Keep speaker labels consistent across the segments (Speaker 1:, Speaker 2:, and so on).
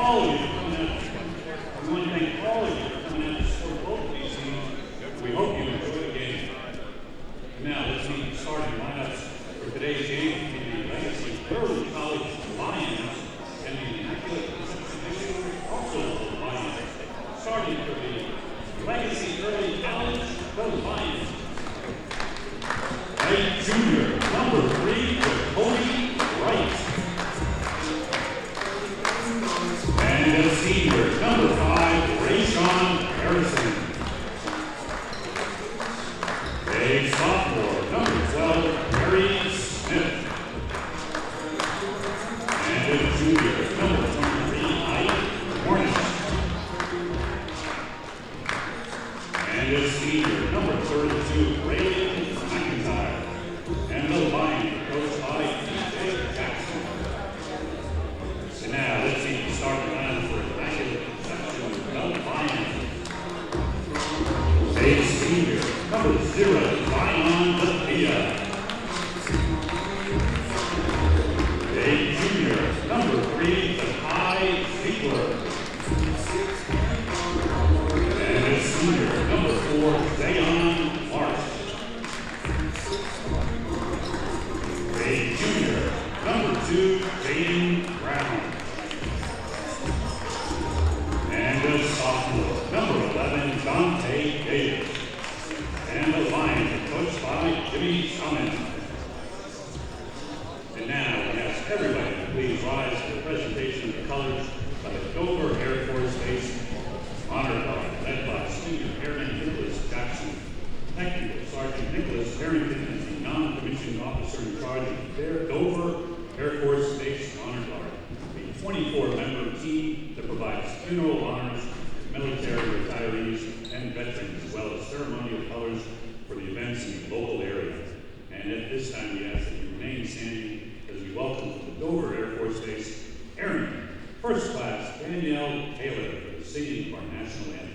Speaker 1: all of you for coming out. We want to thank all of you for coming out to support both of these teams. We hope you enjoy the game. And now let's meet the starting lineups for today's game between the Legacy Early College Lions and the Immaculate also Lions. Starting for the Legacy Early College, the Lions. A junior, number 3, Cody Wright. And a senior, number 5, Rayshawn Harrison. A sophomore, number 12, Harry Smith. And a junior, number 23, Ike Hornish. And a senior, number 32, Ray McIntyre. And the Lions, coached by DJ Jackson. And now let's see the starting line for Immaculate Conception, the Lions. A senior, number 0, Zion Lapia. A junior, number 3, Zakai Ziegler. And a senior, number 4, Zayon Marsh. A junior, number 2, Jaden Brown. And a sophomore, number 11, Dante Davis. And the Lions are coached by Jimmy Schumann. And now we ask everybody to please rise for the presentation of the colors by the Dover Air Force Base Honor Guard, led by Student Airman Nicholas Jackson. Technical Sergeant Nicholas Harrington is the non-commissioned officer in charge of the Dover Air Force Base Honor Guard, a 24-member team that provides funeral honors to military retirees and veterans, as well as ceremonial colors for the events in the local area. And at this time, we ask that you remain standing as we welcome to the Dover Air Force Base Airman, First Class Danielle Taylor, for the singing of our national anthem.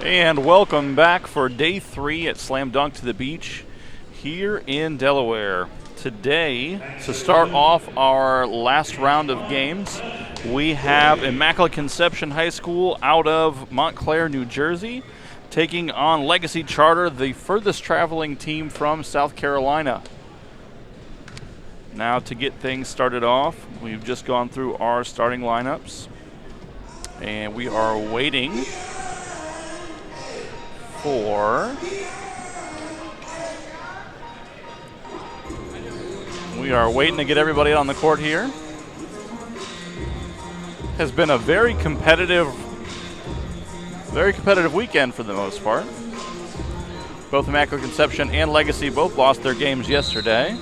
Speaker 2: And welcome back for day 3 at Slam Dunk to the Beach here in Delaware. Today, to start off our last round of games, we have Immaculate Conception High School out of Montclair, New Jersey, taking on Legacy Charter, the furthest traveling team from South Carolina. Now to get things started off, we've just gone through our starting lineups, and we are waiting to get everybody on the court here. Has been a very competitive weekend for the most part. Both Immaculate Conception and Legacy both lost their games yesterday.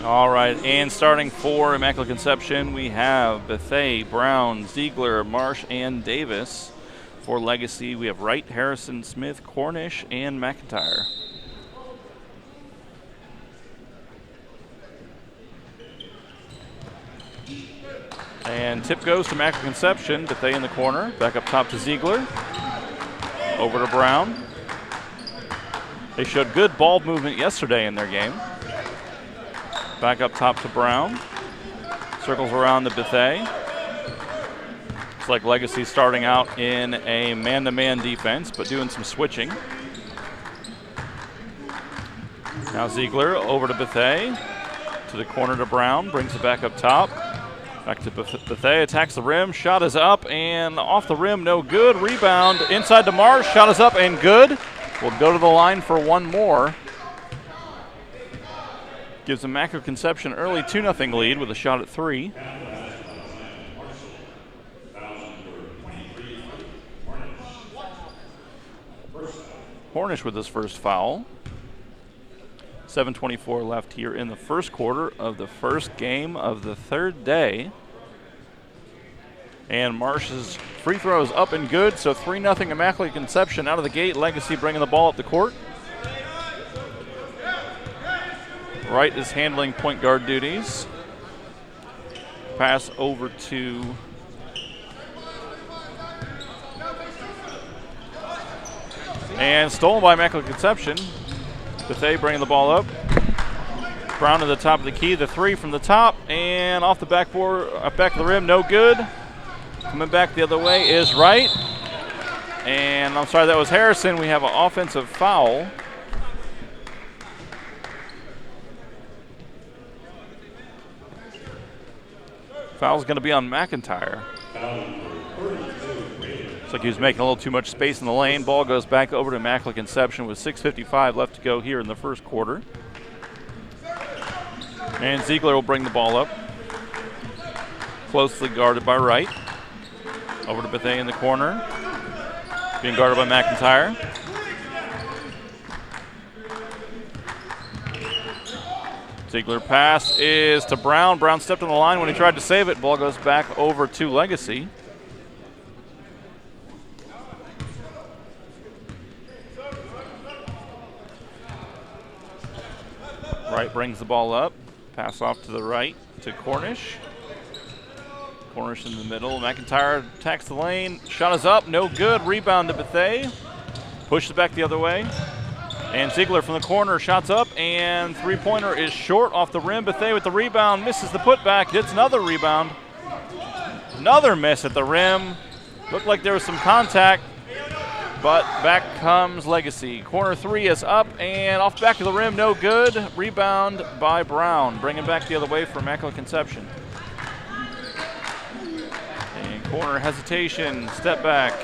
Speaker 2: All right, and starting for Immaculate Conception, we have Bethea, Brown, Ziegler, Marsh, and Davis. For Legacy, we have Wright, Harrison, Smith, Cornish, and McIntyre. And tip goes to Immaculate Conception. Bethea in the corner, back up top to Ziegler. Over to Brown. They showed good ball movement yesterday in their game. Back up top to Brown. Circles around to Bethea. It's like Legacy starting out in a man-to-man defense, but doing some switching. Now Ziegler over to Bethea. To the corner to Brown. Brings it back up top. Back to Bethea. Attacks the rim. Shot is up and off the rim. No good. Rebound inside to Marsh. Shot is up and good. We'll go to the line for one more. Gives Immaculate Conception early 2-0 lead with a shot at 3. Cornish with his first foul. 7:24 left here in the first quarter of the first game of the third day. And Marsh's free throw is up and good, so 3-0 Immaculate Conception out of the gate. Legacy bringing the ball up the court. Wright is handling point guard duties. Pass over to and stolen by Immaculate Conception. Bethea bringing the ball up. Brown to the top of the key. The 3 from the top and off the backboard, back of the rim, no good. Coming back the other way is Wright. And I'm sorry, that was Harrison. We have an offensive foul. Foul's going to be on McIntyre. Looks like he was making a little too much space in the lane. Ball goes back over to Immaculate Conception with 6:55 left to go here in the first quarter. And Ziegler will bring the ball up. Closely guarded by Wright. Over to Bethea in the corner. Being guarded by McIntyre. Ziegler pass is to Brown. Brown stepped on the line when he tried to save it. Ball goes back over to Legacy. Wright brings the ball up. Pass off to the right to Cornish. Cornish in the middle. McIntyre attacks the lane. Shot is up. No good. Rebound to Bethea. Pushes back the other way. And Ziegler from the corner, shots up, and three-pointer is short off the rim. Bethea with the rebound, misses the putback, gets another rebound. Another miss at the rim. Looked like there was some contact, but back comes Legacy. Corner 3 is up, and off the back of the rim, no good. Rebound by Brown, bringing back the other way for Immaculate Conception. And corner hesitation, step back.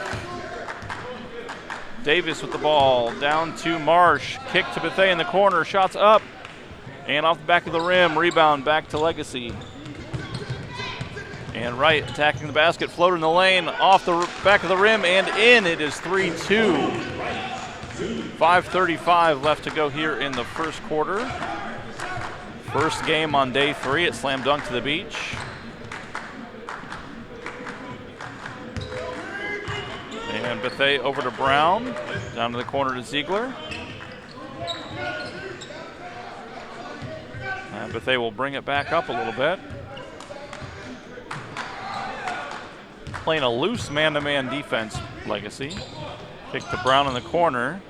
Speaker 2: Davis with the ball, down to Marsh. Kick to Bethea in the corner, shots up. And off the back of the rim, rebound back to Legacy. And Wright attacking the basket, floater in the lane, off the back of the rim and in. It is 3-2. 5:35 left to go here in the first quarter. First game on day 3 at Slam Dunk to the Beach. And Bethea over to Brown, down to the corner to Ziegler. And Bethea will bring it back up a little bit. Playing a loose man-to-man defense, Legacy. Kick to Brown in the corner.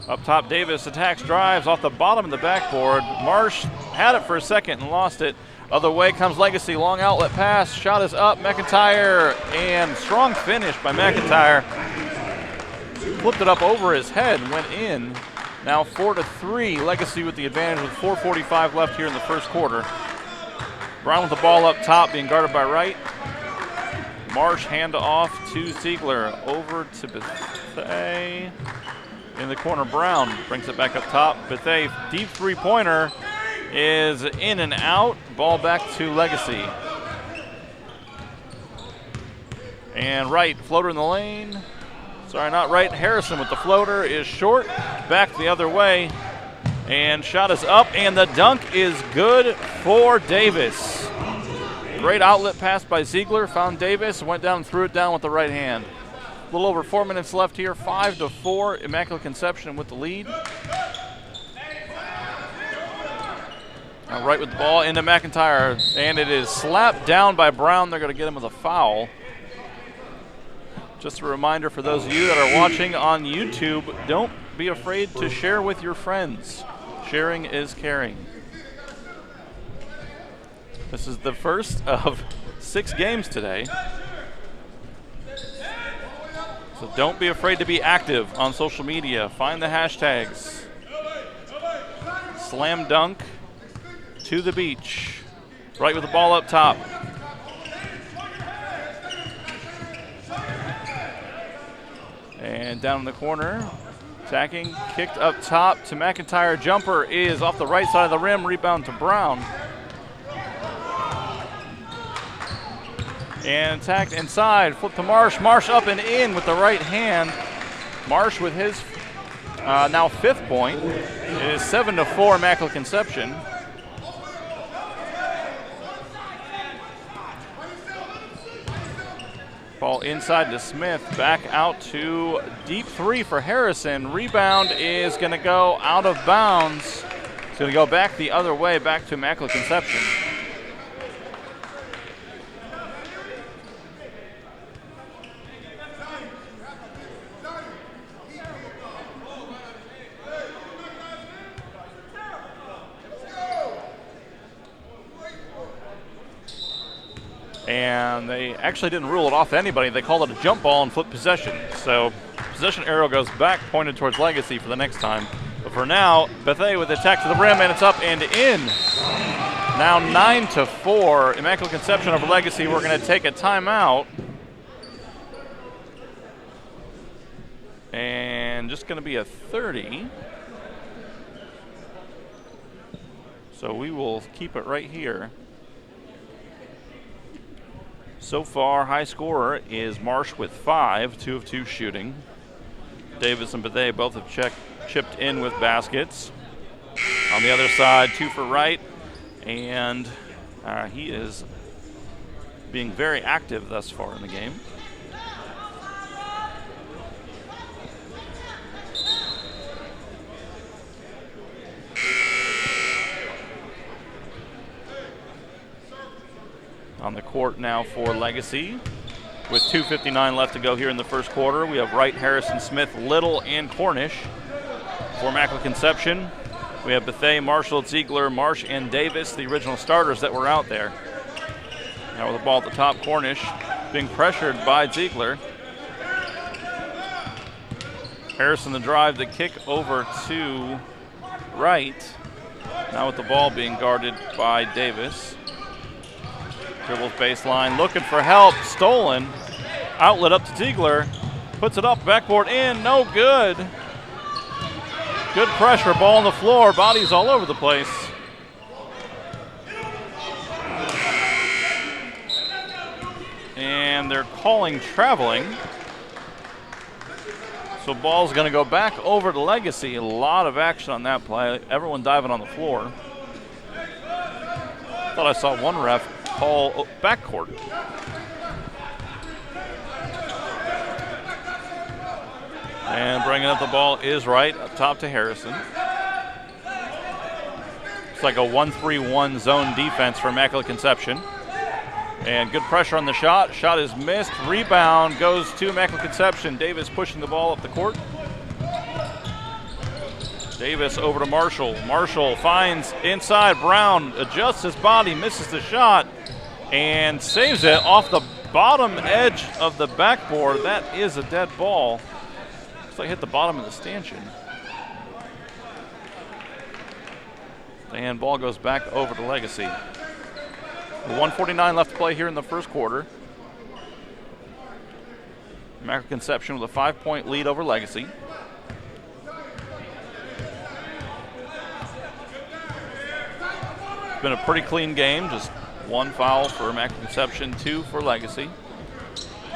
Speaker 2: Up top, Davis attacks, drives off the bottom of the backboard. Marsh had it for a second and lost it. Other way comes Legacy, long outlet pass, shot is up, McIntyre, and strong finish by McIntyre. Flipped it up over his head, went in. Now 4-3, Legacy with the advantage with 4:45 left here in the first quarter. Brown with the ball up top, being guarded by Wright. Marsh hand off to Ziegler, over to Bethea. In the corner, Brown brings it back up top. Bethea, deep three-pointer is in and out. Ball back to Legacy. And Wright, floater in the lane. Sorry, not Wright. Harrison with the floater is short. Back the other way. And shot is up, and the dunk is good for Davis. Great outlet pass by Ziegler. Found Davis, went down and threw it down with the right hand. A little over 4 minutes left here. 5-4, Immaculate Conception with the lead. Now Wright with the ball into McIntyre, and it is slapped down by Brown. They're going to get him with a foul. Just a reminder for those of you that are watching on YouTube, don't be afraid to share with your friends. Sharing is caring. This is the first of 6 games today. So don't be afraid to be active on social media. Find the hashtags. Slam Dunk to the Beach. Right with the ball up top. And down in the corner. Attacking, kicked up top to McIntyre. Jumper is off the right side of the rim. Rebound to Brown. And attacked inside, flip to Marsh. Marsh up and in with the right hand. Marsh with his now 5th point. It is 7-4 Immaculate Conception. Ball inside to Smith, back out to deep 3 for Harrison. Rebound is going to go out of bounds. It's going to go back the other way, back to Immaculate Conception. And they actually didn't rule it off to anybody. They called it a jump ball and flipped possession. So possession arrow goes back, pointed towards Legacy for the next time. But for now, Bethea with the attack to the rim, and it's up and in. Now 9-4, Immaculate Conception over Legacy. We're going to take a timeout. And just going to be a 30. So we will keep it right here. So far, high scorer is Marsh with 5, 2 of 2 shooting. Davis and Bethea both have chipped in with baskets. On the other side, 2 for Wright, and he is being very active thus far in the game. On the court now for Legacy. With 2:59 left to go here in the first quarter, we have Wright, Harrison, Smith, Little, and Cornish. For Immaculate Conception, we have Bethea, Marshall, Ziegler, Marsh, and Davis, the original starters that were out there. Now with the ball at the top, Cornish being pressured by Ziegler. Harrison the drive, the kick over to Wright. Now with the ball being guarded by Davis. Dribbles baseline, looking for help, stolen. Outlet up to Ziegler, puts it up, backboard in, no good. Good pressure, ball on the floor, bodies all over the place. And they're calling traveling. So So ball's going to go back over to Legacy. A lot of action on that play. Everyone diving on the floor. Thought I saw one ref call backcourt. And bringing up the ball is Wright, up top to Harrison. It's like a 1-3-1 zone defense for Immaculate Conception. And good pressure on the shot. Shot is missed. Rebound goes to Immaculate Conception. Davis pushing the ball up the court. Davis over to Marshall. Marshall finds inside. Brown adjusts his body, misses the shot, and saves it off the bottom edge of the backboard. That is a dead ball. Looks like it hit the bottom of the stanchion. And ball goes back over to Legacy. 1:49 left to play here in the first quarter. Immaculate Conception with a 5-point lead over Legacy. It's been a pretty clean game, just one foul for Immaculate Conception, 2 for Legacy.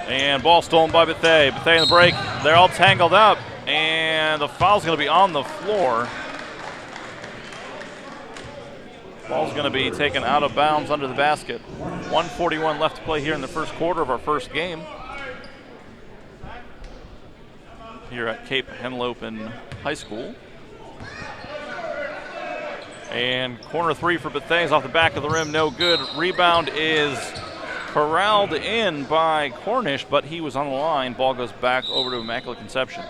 Speaker 2: And ball stolen by Bethea. Bethea in the break, they're all tangled up, and the foul's going to be on the floor. Ball's going to be taken out of bounds under the basket. 1:41 left to play here in the first quarter of our first game here at Cape Henlopen High School. And corner three for Bethea is off the back of the rim, no good. Rebound is corralled in by Cornish, but he was on the line. Ball goes back over to Immaculate Conception.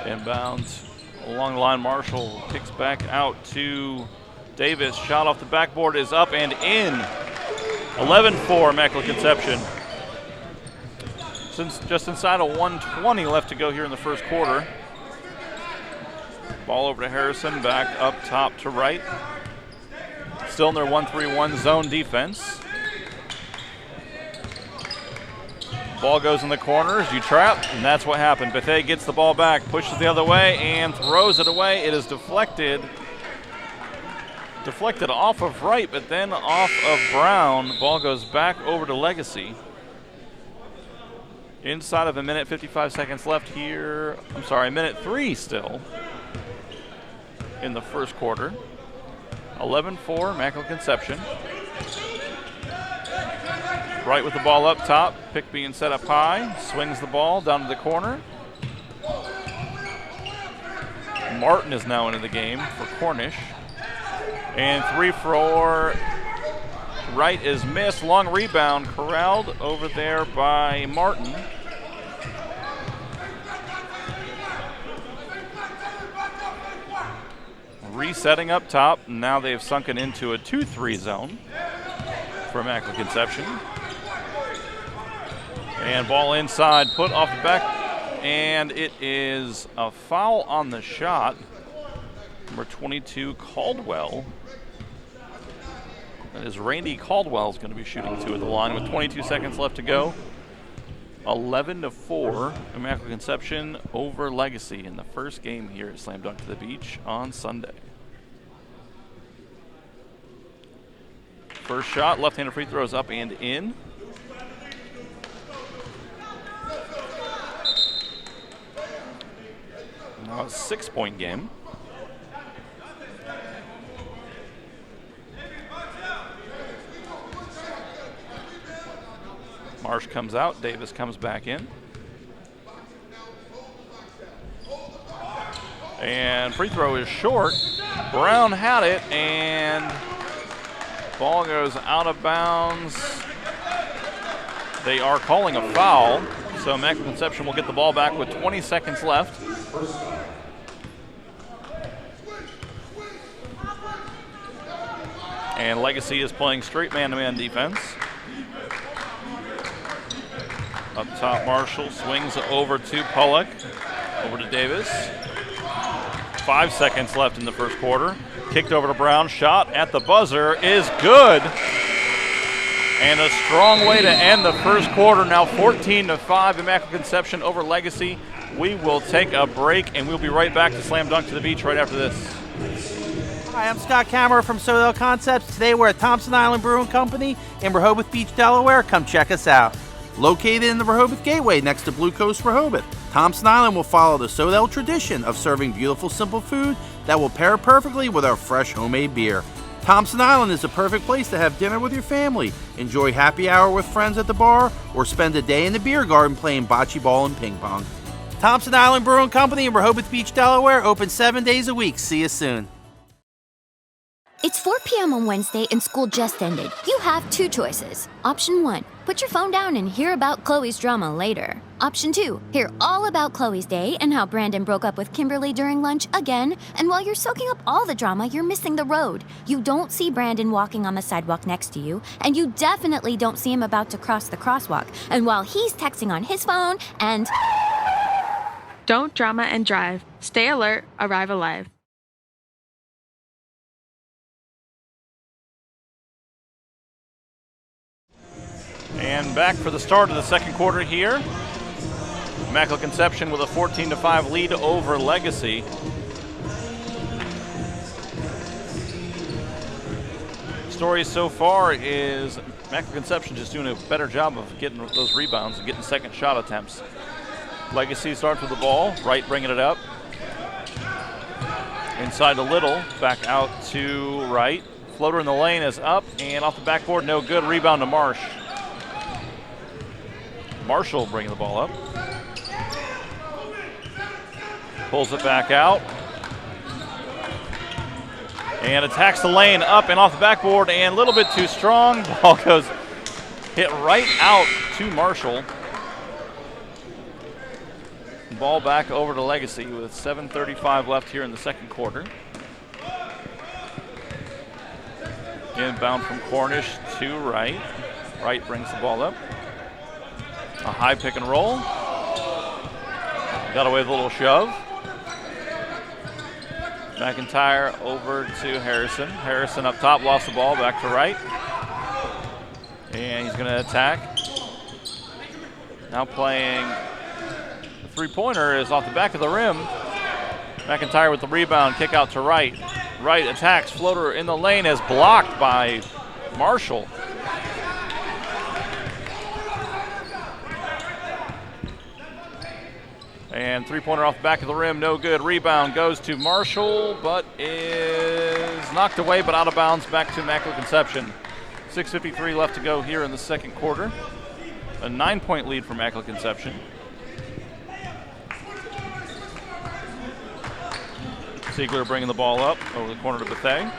Speaker 2: Inbounds along the line. Marshall kicks back out to Davis. Shot off the backboard is up and in. 11-4 Immaculate Conception. Since just inside of 1:20 left to go here in the first quarter. Ball over to Harrison, back up top to Wright. Still in their 1-3-1 zone defense. Ball goes in the corners, you trap, and that's what happened. Bethea gets the ball back, pushes the other way, and throws it away. It is deflected off of Wright, but then off of Brown. Ball goes back over to Legacy. Inside of a minute, 55 seconds left here. I'm sorry, minute 3 still in the first quarter. 11-4, Immaculate Conception. Wright with the ball up top, pick being set up high, swings the ball down to the corner. Martin is now into the game for Cornish. And 3 for Wright is missed. Long rebound corralled over there by Martin. Resetting up top. Now they've sunken into a 2-3 zone for Immaculate Conception. And ball inside, put off the back, and it is a foul on the shot. Number 22, Caldwell. That is Randy Caldwell is going to be shooting 2 at the line with 22 seconds left to go. 11-4, Immaculate Conception over Legacy in the first game here at Slam Dunk to the Beach on Sunday. First shot, left-handed free throw is up and in. Now a 6-point game. Marsh comes out, Davis comes back in. And free throw is short. Brown had it, and ball goes out of bounds. They are calling a foul, so Immaculate Conception will get the ball back with 20 seconds left. And Legacy is playing straight man-to-man defense. Up top, Marshall swings over to Pollock, over to Davis. 5 seconds left in the first quarter. Kicked over to Brown, shot at the buzzer is good. And a strong way to end the first quarter. Now 14-5, Immaculate Conception over Legacy. We will take a break, and we'll be right back to Slam Dunk to the Beach right after this.
Speaker 3: Hi, I'm Scott Kammerer from Sodell Concepts. Today we're at Thompson Island Brewing Company in Rehoboth Beach, Delaware. Come check us out. Located in the Rehoboth Gateway next to Blue Coast Rehoboth, Thompson Island will follow the Sodell tradition of serving beautiful, simple food that will pair perfectly with our fresh homemade beer. Thompson Island is the perfect place to have dinner with your family, enjoy happy hour with friends at the bar, or spend a day in the beer garden playing bocce ball and ping pong. Thompson Island Brewing Company in Rehoboth Beach, Delaware, open 7 days a week. See you soon.
Speaker 4: It's 4 p.m. on Wednesday and school just ended. You have 2 choices. Option 1, put your phone down and hear about Chloe's drama later. Option 2, hear all about Chloe's day and how Brandon broke up with Kimberly during lunch again. And while you're soaking up all the drama, you're missing the road. You don't see Brandon walking on the sidewalk next to you, and you definitely don't see him about to cross the crosswalk. And while he's texting on his phone and...
Speaker 5: Don't drama and drive. Stay alert, arrive alive.
Speaker 2: And back for the start of the second quarter here. Immaculate Conception with a 14-5 lead over Legacy. Story so far is Immaculate Conception just doing a better job of getting those rebounds and getting second shot attempts. Legacy starts with the ball, Wright bringing it up. Inside to Little, back out to Wright. Floater in the lane is up and off the backboard, no good. Rebound to Marsh. Marshall bringing the ball up. Pulls it back out. And attacks the lane up and off the backboard and a little bit too strong. Ball goes hit right out to Marshall. Ball back over to Legacy with 7:35 left here in the second quarter. Inbound from Cornish to Wright. Wright brings the ball up. A high pick and roll. Got away with a little shove. McIntyre over to Harrison. Harrison up top, lost the ball, back to Wright. And he's going to attack. Now playing the three-pointer is off the back of the rim. McIntyre with the rebound, kick out to Wright. Wright attacks, floater in the lane is blocked by Marshall. And three-pointer off the back of the rim, no good. Rebound goes to Marshall, but is knocked away, but out of bounds, back to Immaculate Conception. 6:53 left to go here in the second quarter. A 9-point lead for Immaculate Conception. Ziegler bringing the ball up over the corner to Bethea.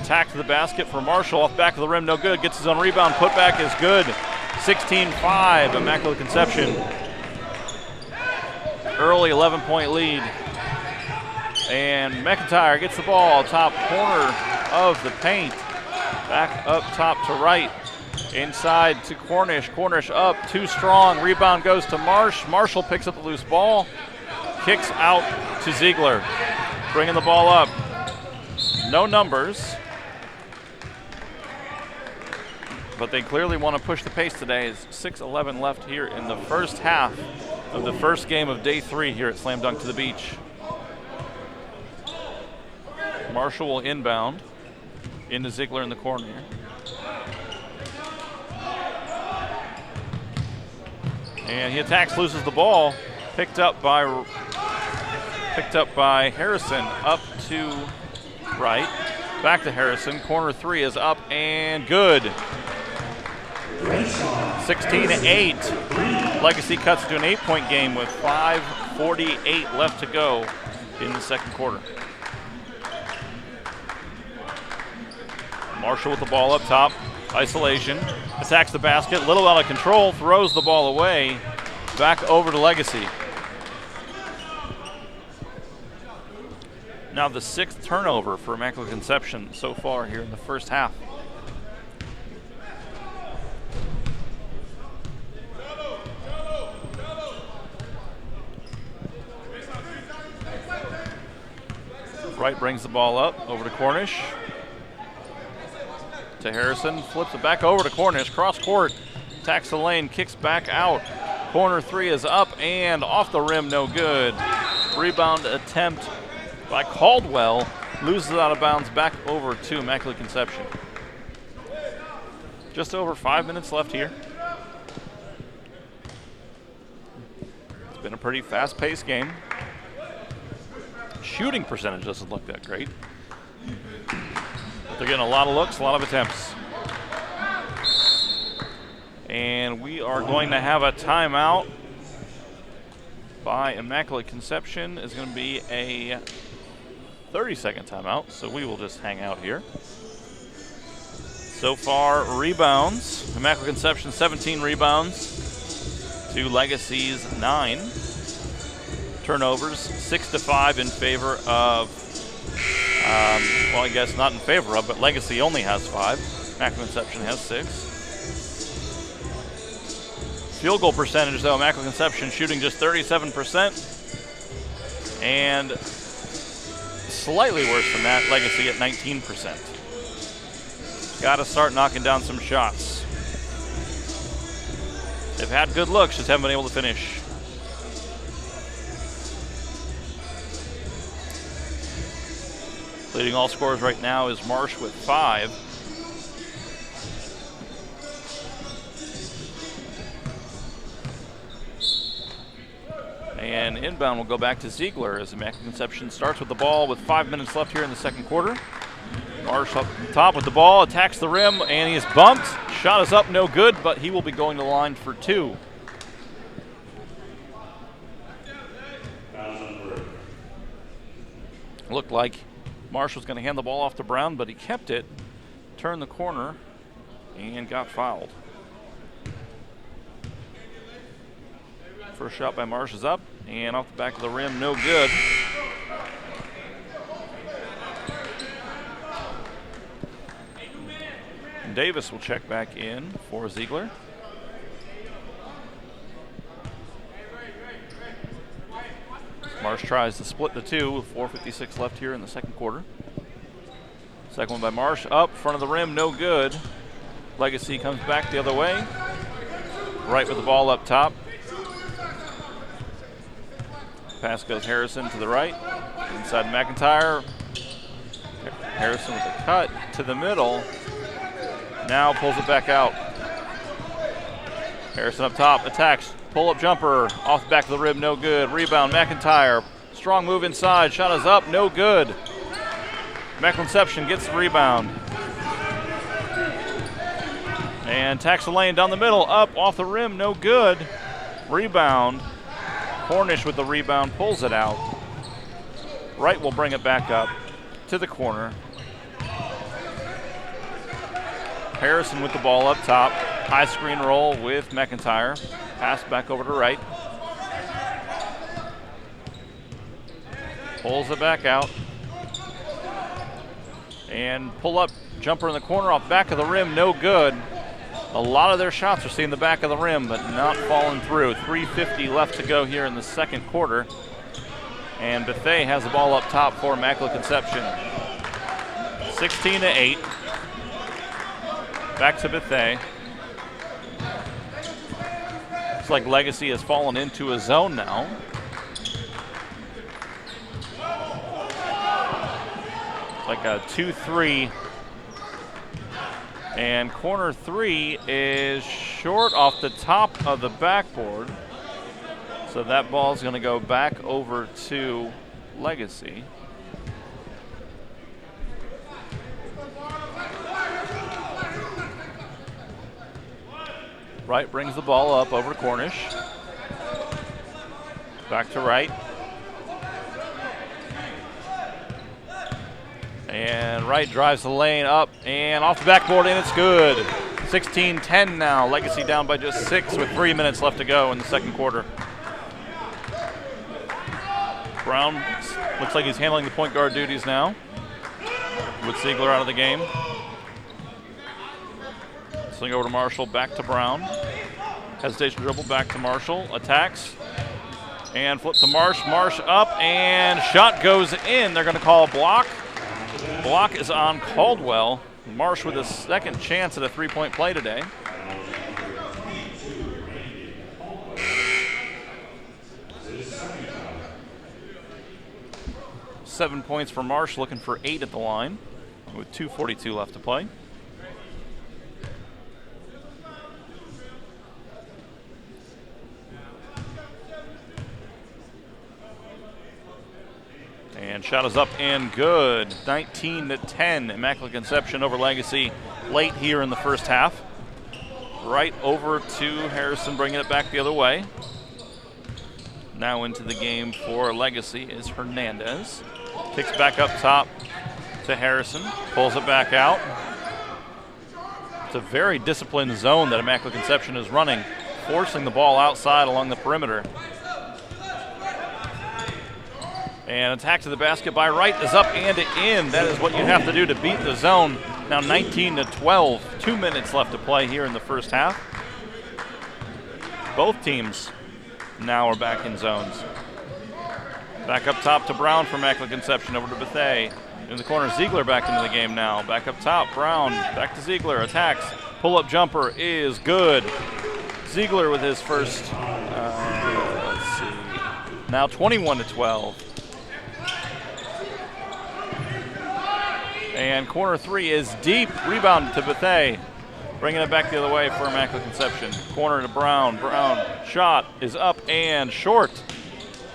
Speaker 2: Attack to the basket for Marshall, off the back of the rim, no good. Gets his own rebound, putback is good. 16-5, Immaculate Conception. Early 11-point lead. And McIntyre gets the ball, top corner of the paint. Back up top to Wright. Inside to Cornish. Cornish up, too strong. Rebound goes to Marsh. Marshall picks up the loose ball. Kicks out to Ziegler. Bringing the ball up. No numbers. But they clearly want to push the pace today. It's 6:11 left here in the first half of the first game of day 3 here at Slam Dunk to the Beach. Marshall will inbound into Ziegler in the corner here. And he attacks, loses the ball. Picked up by Harrison, up to Wright. Back to Harrison. Corner 3 is up and good. 16-8. Legacy cuts to an 8-point game with 5:48 left to go in the second quarter. Marshall with the ball up top. Isolation. Attacks the basket. Little out of control. Throws the ball away. Back over to Legacy. Now the 6th turnover for Immaculate Conception so far here in the first half. Wright brings the ball up over to Cornish. To Harrison, flips it back over to Cornish. Cross court, attacks the lane, kicks back out. Corner 3 is up and off the rim, no good. Rebound attempt by Caldwell. Loses it out of bounds, back over to Immaculate Conception. Just over 5 minutes left here. It's been a pretty fast-paced game. Shooting percentage doesn't look that great. But they're getting a lot of looks, a lot of attempts. And we are going to have a timeout by Immaculate Conception. It's going to be a 30-second timeout, so we will just hang out here. So far, rebounds. Immaculate Conception 17 rebounds to Legacy's 9. Turnovers 6-5 in favor of, well, I guess not in favor of, but Legacy only has 5. Immaculate Conception has 6. Field goal percentage, though, Immaculate Conception shooting just 37%. And slightly worse than that, Legacy at 19%. Got to start knocking down some shots. They've had good looks, just haven't been able to finish. Leading all scorers right now is Marsh with 5. And inbound will go back to Ziegler as Immaculate Conception starts with the ball with 5 minutes left here in the second quarter. Marsh up top with the ball, attacks the rim, and he is bumped. Shot is up, no good, but he will be going to the line for 2. Looked like Marsh was going to hand the ball off to Brown, but he kept it, turned the corner, and got fouled. First shot by Marsh is up, and off the back of the rim, no good. Davis will check back in for Ziegler. Marsh tries to split the 2 with 4:56 left here in the second quarter. Second one by Marsh, up, front of the rim, no good. Legacy comes back the other way. Right with the ball up top. Pass goes Harrison to the right. Inside McIntyre. Harrison with a cut to the middle. Now pulls it back out. Harrison up top, attacks, pull-up jumper, off the back of the rim, no good. Rebound, McIntyre, strong move inside, shot is up, no good. Immaculate Conception gets the rebound. And attacks the lane down the middle, up, off the rim, no good. Rebound, Cornish with the rebound, pulls it out. Wright will bring it back up to the corner. Harrison with the ball up top. High screen roll with McIntyre. Pass back over to Wright. Pulls it back out. And pull up jumper in the corner off back of the rim, no good. A lot of their shots are seeing the back of the rim, but not falling through. 3:50 left to go here in the second quarter. And Bethea has the ball up top for Immaculate Conception. 16-8. Back to Bethea. Looks like Legacy has fallen into a zone now. Like a 2-3. And corner 3 is short off the top of the backboard. So that ball is going to go back over to Legacy. Wright brings the ball up over to Cornish. Back to Wright. And Wright drives the lane up and off the backboard, and it's good. 16-10 now. Legacy down by just 6 with 3 minutes left to go in the second quarter. Brown looks like he's handling the point guard duties now with Ziegler out of the game. Swing over to Marshall, back to Brown. Hesitation dribble, back to Marshall. Attacks. And flip to Marsh. Marsh up, and shot goes in. They're going to call a block. Block is on Caldwell. Marsh with a second chance at a three-point play today. 7 points for Marsh, looking for 8 at the line with 2:42 left to play. And shot is up and good. 19-10. Immaculate Conception over Legacy late here in the first half. Right over to Harrison, bringing it back the other way. Now into the game for Legacy is Hernandez. Kicks back up top to Harrison. Pulls it back out. It's a very disciplined zone that Immaculate Conception is running, forcing the ball outside along the perimeter. And attack to the basket by Wright is up and in. That is what you have to do to beat the zone. Now 19-12. 2 minutes left to play here in the first half. Both teams now are back in zones. Back up top to Brown for Immaculate Conception. Over to Bethea. In the corner, Ziegler back into the game now. Back up top, Brown. Back to Ziegler. Attacks. Pull-up jumper is good. Ziegler with his first, let's see. Now 21-12. And corner three is deep. Rebound to Bethea. Bringing it back the other way for Immaculate Conception. Corner to Brown. Brown shot is up and short.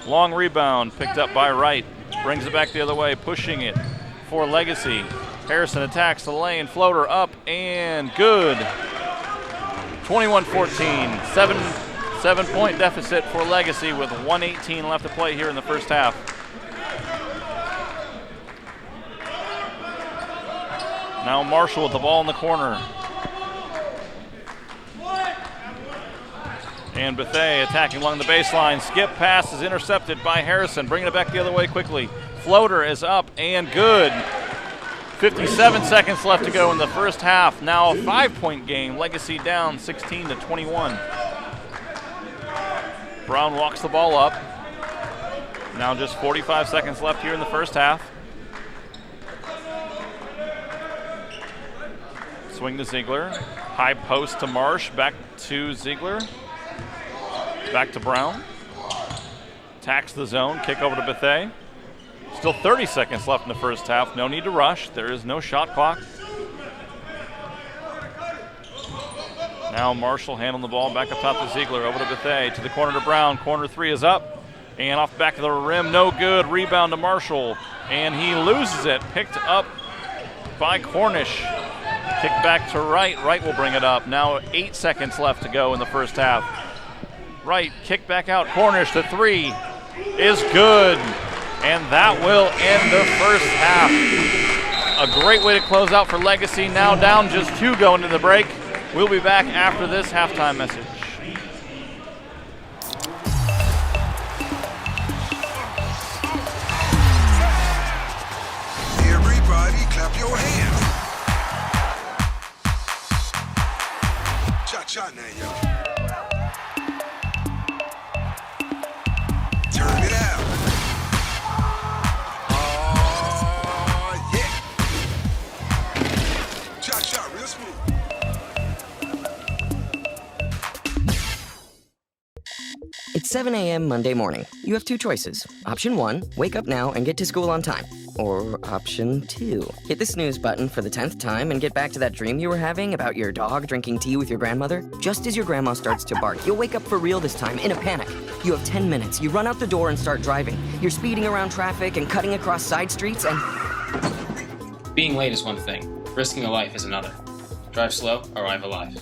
Speaker 2: Long rebound picked up by Wright. Brings it back the other way, pushing it for Legacy. Harrison attacks the lane. Floater up and good. 21-14. 7-point deficit for Legacy with 1:18 left to play here in the first half. Now Marshall with the ball in the corner. And Bethea attacking along the baseline. Skip pass is intercepted by Harrison. Bringing it back the other way quickly. Floater is up and good. 57 seconds left to go in the first half. Now a 5-point game. Legacy down 16-21. Brown walks the ball up. Now just 45 seconds left here in the first half. Swing to Ziegler. High post to Marsh. Back to Ziegler. Back to Brown. Attacks the zone. Kick over to Bethea. Still 30 seconds left in the first half. No need to rush. There is no shot clock. Now Marshall handling the ball. Back up top to Ziegler. Over to Bethea. To the corner to Brown. Corner three is up. And off the back of the rim. No good. Rebound to Marshall. And he loses it. Picked up by Cornish. Kick back to Wright. Wright will bring it up. Now 8 seconds left to go in the first half. Wright, kick back out. Cornish, the three is good. And that will end the first half. A great way to close out for Legacy. Now down just 2 going into the break. We'll be back after this halftime message.
Speaker 6: Everybody clap your hands. Cha-cha now, y'all. Turn it out. Oh, yeah. Cha-cha, real smooth.
Speaker 7: It's 7 a.m. Monday morning. You have 2 choices. Option 1, wake up now and get to school on time. Or option 2, hit the snooze button for the 10th time and get back to that dream you were having about your dog drinking tea with your grandmother. Just as your grandma starts to bark, you'll wake up for real this time in a panic. You have 10 minutes. You run out the door and start driving. You're speeding around traffic and cutting across side streets and...
Speaker 8: Being late is one thing. Risking a life is another. Drive slow, arrive alive.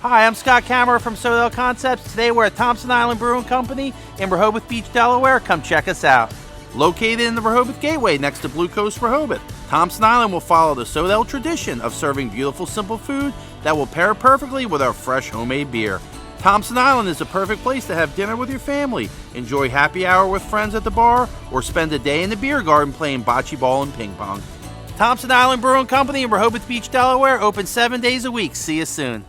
Speaker 3: Hi, I'm Scott Kammerer from Soto Concepts. Today we're at Thompson Island Brewing Company in Rehoboth Beach, Delaware. Come check us out. Located in the Rehoboth Gateway next to Blue Coast Rehoboth, Thompson Island will follow the Sodell tradition of serving beautiful, simple food that will pair perfectly with our fresh homemade beer. Thompson Island is the perfect place to have dinner with your family, enjoy happy hour with friends at the bar, or spend a day in the beer garden playing bocce ball and ping pong. Thompson Island Brewing Company in Rehoboth Beach, Delaware, open 7 days a week. See you soon.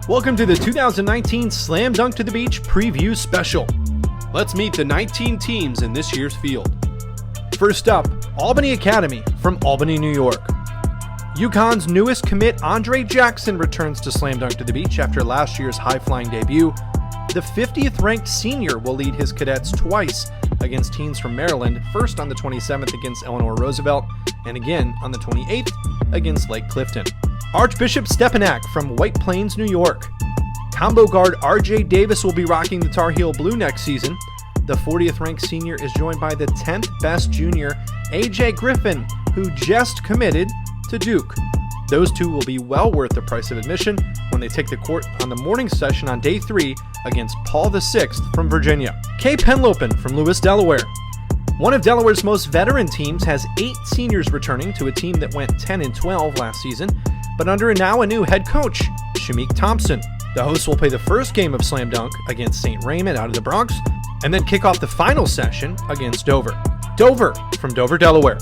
Speaker 9: Welcome to the 2019 Slam Dunk to the Beach Preview Special. Let's meet the 19 teams in this year's field. First up, Albany Academy from Albany, New York. UConn's newest commit, Andre Jackson, returns to Slam Dunk to the Beach after last year's high-flying debut. The 50th ranked senior will lead his cadets twice against teams from Maryland, first on the 27th against Eleanor Roosevelt, and again on the 28th against Lake Clifton. Archbishop Stepanak from White Plains, New York. Combo guard RJ Davis will be rocking the Tar Heel blue next season. The 40th ranked senior is joined by the 10th best junior, AJ Griffin, who just committed to Duke. Those two will be well worth the price of admission when they take the court on the morning session on day 3 against Paul VI from Virginia. Kay Penlopen from Lewis, Delaware. One of Delaware's most veteran teams has 8 seniors returning to a team that went 10-12 last season, but under now a new head coach, Shamik Thompson. The hosts will play the first game of Slam Dunk against St. Raymond out of the Bronx, and then kick off the final session against Dover. Dover from Dover, Delaware.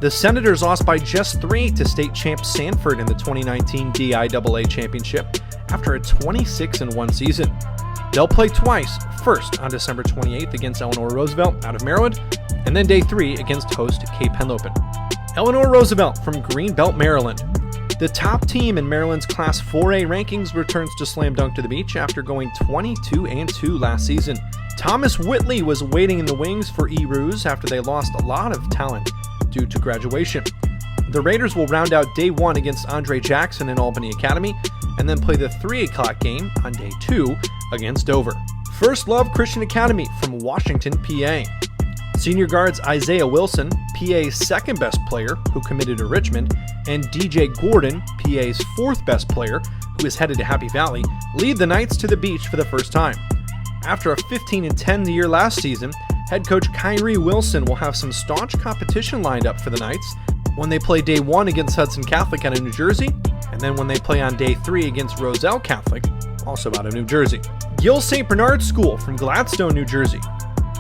Speaker 9: The Senators lost by just 3 to state champ Sanford in the 2019 DIAA Championship after a 26-1 season. They'll play twice, first on December 28th against Eleanor Roosevelt out of Maryland, and then day 3 against host Kay Penlopen. Eleanor Roosevelt from Greenbelt, Maryland. The top team in Maryland's Class 4A rankings returns to Slam Dunk to the Beach after going 22-2 last season. Thomas Whitley was waiting in the wings for E-Roos after they lost a lot of talent due to graduation. The Raiders will round out day 1 against Andre Jackson in Albany Academy, and then play the 3 o'clock game on day 2 against Dover. First Love Christian Academy from Washington, PA. Senior guards Isaiah Wilson, PA's second best player, who committed to Richmond, and DJ Gordon, PA's fourth best player, who is headed to Happy Valley, lead the Knights to the beach for the first time. After a 15-10 year last season, head coach Kyrie Wilson will have some staunch competition lined up for the Knights when they play day 1 against Hudson Catholic out of New Jersey, and then when they play on day 3 against Roselle Catholic, also out of New Jersey. Gill St. Bernard School from Gladstone, New Jersey.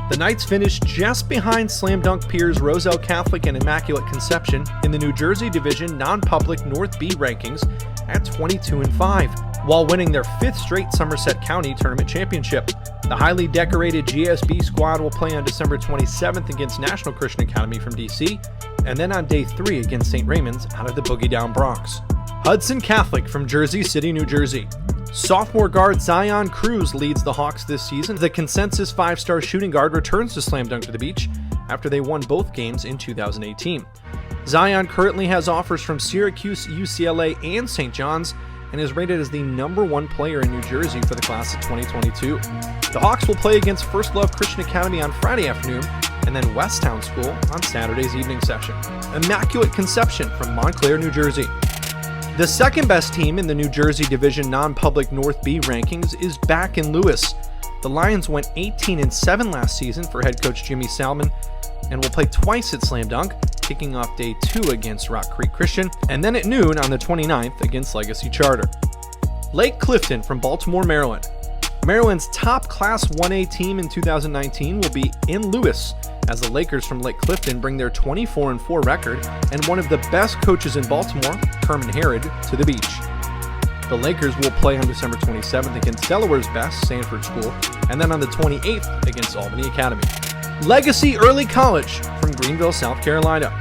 Speaker 9: The Knights finished just behind Slam Dunk peers Roselle Catholic and Immaculate Conception in the New Jersey Division non-public North B rankings at 22-5, while winning their 5th straight Somerset County Tournament Championship. The highly decorated GSB squad will play on December 27th against National Christian Academy from DC, and then on day 3 against St. Raymond's out of the Boogie Down Bronx. Hudson Catholic from Jersey City, New Jersey. Sophomore guard Zion Cruz leads the Hawks this season. The consensus 5-star shooting guard returns to Slam Dunk to the Beach after they won both games in 2018. Zion currently has offers from Syracuse, UCLA, and St. John's, and is rated as the #1 player in New Jersey for the class of 2022. The Hawks will play against First Love Christian Academy on Friday afternoon, and then Westtown School on Saturday's evening session. Immaculate Conception from Montclair, New Jersey. The second best team in the New Jersey Division non-public North B rankings is back in Lewis. The Lions went 18-7 last season for head coach Jimmy Salmon, and will play twice at Slam Dunk, kicking off day 2 against Rock Creek Christian, and then at noon on the 29th against Legacy Charter. Lake Clifton from Baltimore, Maryland. Maryland's top Class 1A team in 2019 will be in Lewis, as the Lakers from Lake Clifton bring their 24-4 record and one of the best coaches in Baltimore, Herman Herod, to the beach. The Lakers will play on December 27th against Delaware's best, Sanford School, and then on the 28th against Albany Academy. Legacy Early College from Greenville, South Carolina.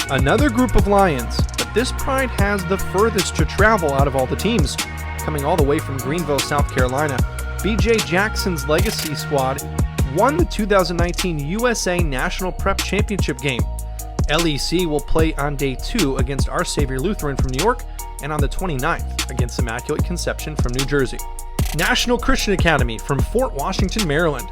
Speaker 9: Another group of Lions, but this pride has the furthest to travel out of all the teams. Coming all the way from Greenville, South Carolina, BJ Jackson's Legacy squad won the 2019 USA National Prep Championship game. LEC will play on day 2 against Our Savior Lutheran from New York, and on the 29th against Immaculate Conception from New Jersey. National Christian Academy from Fort Washington, Maryland.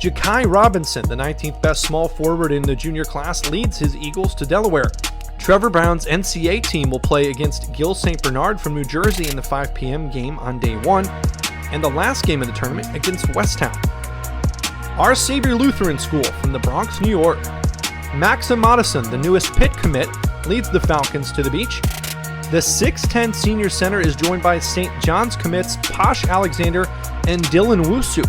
Speaker 9: Ja'Kai Robinson, the 19th best small forward in the junior class, leads his Eagles to Delaware. Trevor Brown's NCAA team will play against Gill St. Bernard from New Jersey in the 5 p.m. game on day 1, and the last game of the tournament against Westtown. Our Savior Lutheran School from the Bronx, New York. Maxim Modison, the newest Pitt commit, leads the Falcons to the beach. The 6'10 senior center is joined by St. John's commits Posh Alexander and Dylan Wusu.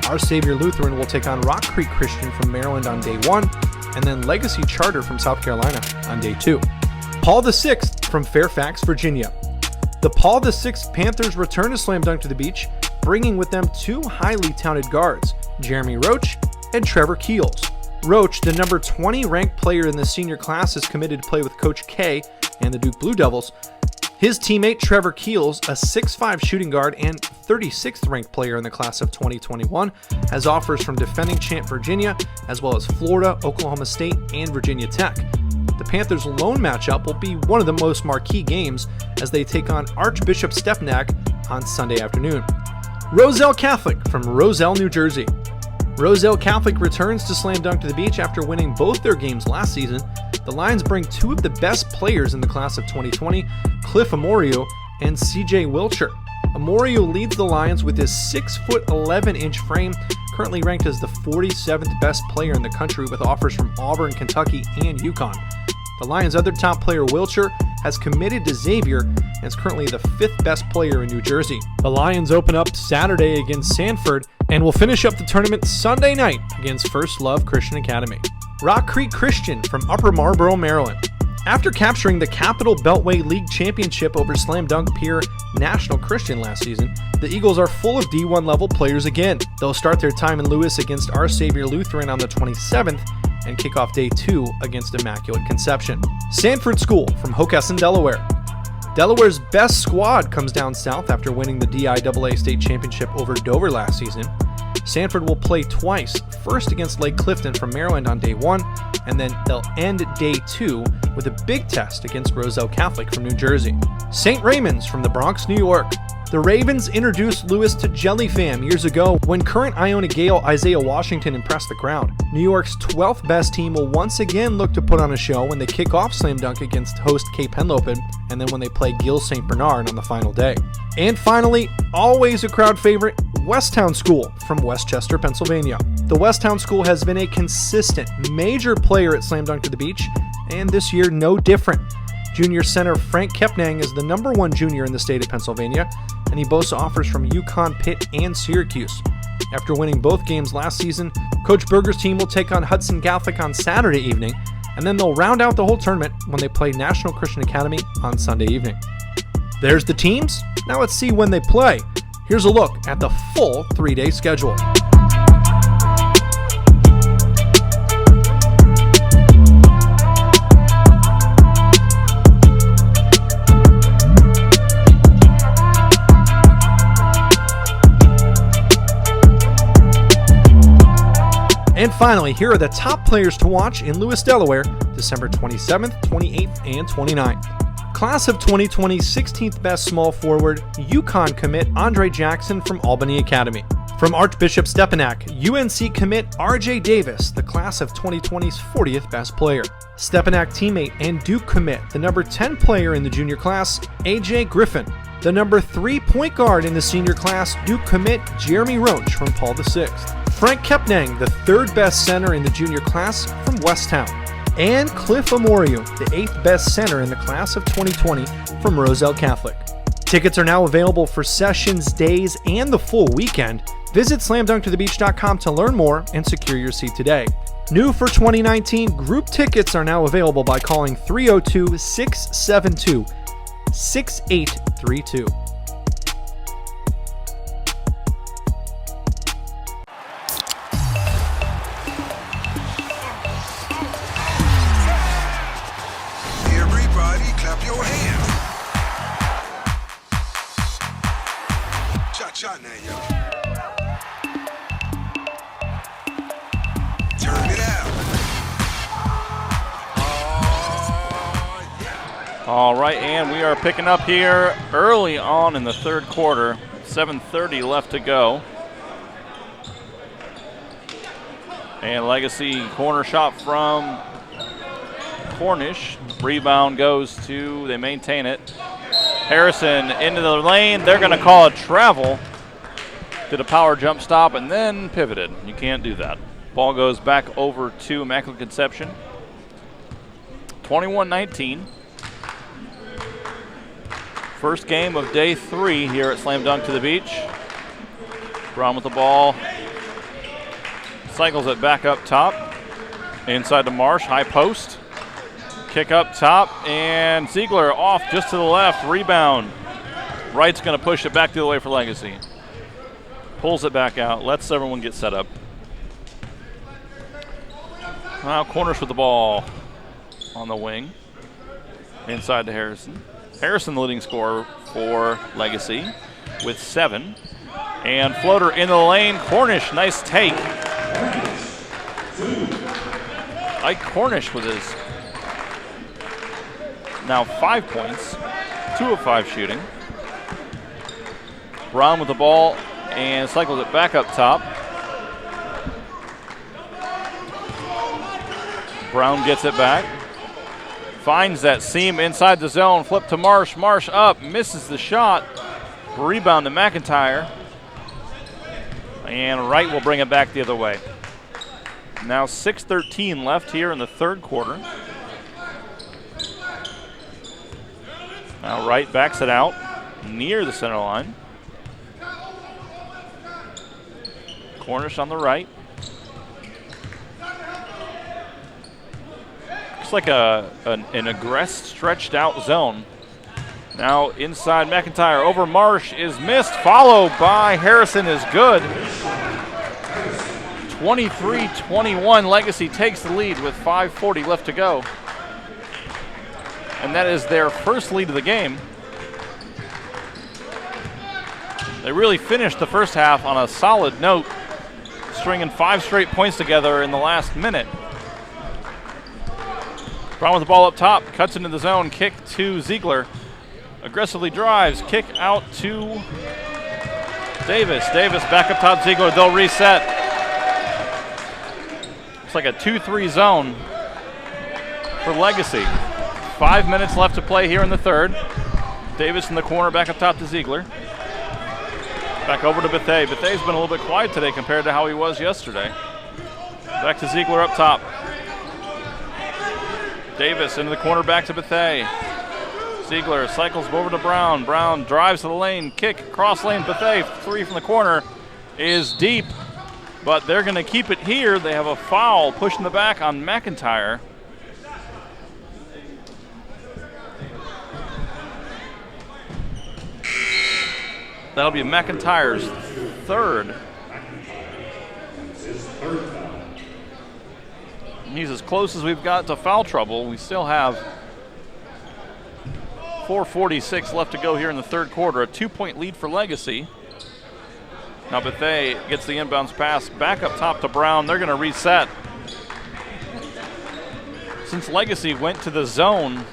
Speaker 9: Our Savior Lutheran will take on Rock Creek Christian from Maryland on day 1, and then Legacy Charter from South Carolina on day 2. Paul VI from Fairfax, Virginia. The Paul VI Panthers return to Slam Dunk to the beach, bringing with them 2 highly touted guards, Jeremy Roach and Trevor Keels. Roach, the number 20 ranked player in the senior class, is committed to play with Coach K and the Duke Blue Devils. His teammate Trevor Keels, a 6'5 shooting guard and 36th ranked player in the class of 2021, has offers from defending champ Virginia, as well as Florida, Oklahoma State, and Virginia Tech. The Panthers' lone matchup will be one of the most marquee games as they take on Archbishop Stepanak on Sunday afternoon. Roselle Catholic from Roselle, New Jersey. Roselle Catholic returns to Slam Dunk to the Beach after winning both their games last season. The Lions bring two of the best players in the class of 2020, Cliff Amorio and CJ Wilcher. Amorio leads the Lions with his 6'11" frame, currently ranked as the 47th best player in the country with offers from Auburn, Kentucky, and UConn. The Lions' other top player, Wilcher, has committed to Xavier and is currently the 5th best player in New Jersey. The Lions open up Saturday against Sanford and will finish up the tournament Sunday night against First Love Christian Academy. Rock Creek Christian from Upper Marlboro, Maryland. After capturing the Capital Beltway League Championship over Slam Dunk peer National Christian last season, the Eagles are full of D1 level players again. They'll start their time in Lewis against Our Savior Lutheran on the 27th and kick off day 2 against Immaculate Conception. Sanford School from Hockessin, Delaware. Delaware's best squad comes down south after winning the DIAA state championship over Dover last season. Sanford will play twice, first against Lake Clifton from Maryland on day 1, and then they'll end day 2 with a big test against Roselle Catholic from New Jersey. St. Raymond's from the Bronx, New York. The Ravens introduced Lewis to Jelly Fam years ago when current Iona Gale Isaiah Washington impressed the crowd. New York's 12th best team will once again look to put on a show when they kick off Slam Dunk against host Cape Henlopen, and then when they play Gil St. Bernard on the final day. And finally, always a crowd favorite, Westtown School from Westchester, Pennsylvania. The Westtown School has been a consistent, major player at Slam Dunk to the Beach, and this year no different. Junior center Frank Kepnang is the #1 junior in the state of Pennsylvania, and he boasts offers from UConn, Pitt, and Syracuse. After winning both games last season, Coach Berger's team will take on Hudson Catholic on Saturday evening, and then they'll round out the whole tournament when they play National Christian Academy on Sunday evening. There's the teams. Now let's see when they play. Here's a look at the full 3-day schedule. And finally, here are the top players to watch in Lewis, Delaware, December 27th, 28th, and 29th. Class of 2020 16th best small forward, UConn commit Andre Jackson from Albany Academy. From Archbishop Stepanak, UNC commit RJ Davis, the class of 2020's 40th best player. Stepanak teammate and Duke commit, the number 10 player in the junior class, AJ Griffin. The number 3 point guard in the senior class, Duke commit Jeremy Roach from Paul VI. Frank Kepnang, the 3rd best center in the junior class from Westtown. And Cliff Amorio, the 8th best center in the class of 2020 from Roselle Catholic. Tickets are now available for sessions, days, and the full weekend. Visit slamdunktothebeach.com to learn more and secure your seat today. New for 2019, group tickets are now available by calling 302-672-6832.
Speaker 6: Everybody clap your hands. Cha-cha now, y'all. Turn it out. Oh, yeah.
Speaker 2: All right, and we are picking up here early on in the third quarter. 7:30 left to go. And Legacy corner shot from Cornish. Rebound goes to, they maintain it. Harrison into the lane. They're going to call a travel. Did a power jump stop and then pivoted. You can't do that. Ball goes back over to Immaculate Conception. 21-19. First game of day 3 here at Slam Dunk to the Beach. Brown with the ball. Cycles it back up top. Inside to Marsh, high post. Kick up top, and Ziegler off just to the left. Rebound. Wright's going to push it back the other way for Legacy. Pulls it back out, lets everyone get set up. Now Cornish with the ball on the wing. Inside to Harrison. Harrison, the leading scorer for Legacy, with 7. And floater into the lane. Cornish, nice take. Ike Cornish with his now 5 points, 2 of 5 shooting. Brown with the ball and cycles it back up top. Brown gets it back. Finds that seam inside the zone. Flip to Marsh. Marsh up. Misses the shot. Rebound to McIntyre. And Wright will bring it back the other way. Now 6:13 left here in the third quarter. Now Wright backs it out near the center line. Cornish on the right. Looks like an aggressed, stretched out zone. Now inside McIntyre over Marsh is missed, followed by Harrison is good. 23-21, Legacy takes the lead with 5:40 left to go. And that is their first lead of the game. They really finished the first half on a solid note, stringing 5 straight points together in the last minute. Brown with the ball up top, cuts into the zone, kick to Ziegler. Aggressively drives, kick out to Davis. Davis back up top, Ziegler, they'll reset. It's like a 2-3 zone for Legacy. 5 minutes left to play here in the third. Davis in the corner, back up top to Ziegler. Back over to Bethea. Bethea's been a little bit quiet today compared to how he was yesterday. Back to Ziegler up top. Davis into the corner, back to Bethea. Ziegler cycles over to Brown. Brown drives to the lane, kick, cross lane, Bethea, 3 from the corner is deep, but they're going to keep it here. They have a foul pushing the back on McIntyre. That'll be McIntyre's third. He's as close as we've got to foul trouble. We still have 4:46 left to go here in the third quarter. A 2-point lead for Legacy. Now Bethea gets the inbounds pass back up top to Brown. They're going to reset. Since Legacy went to the zone,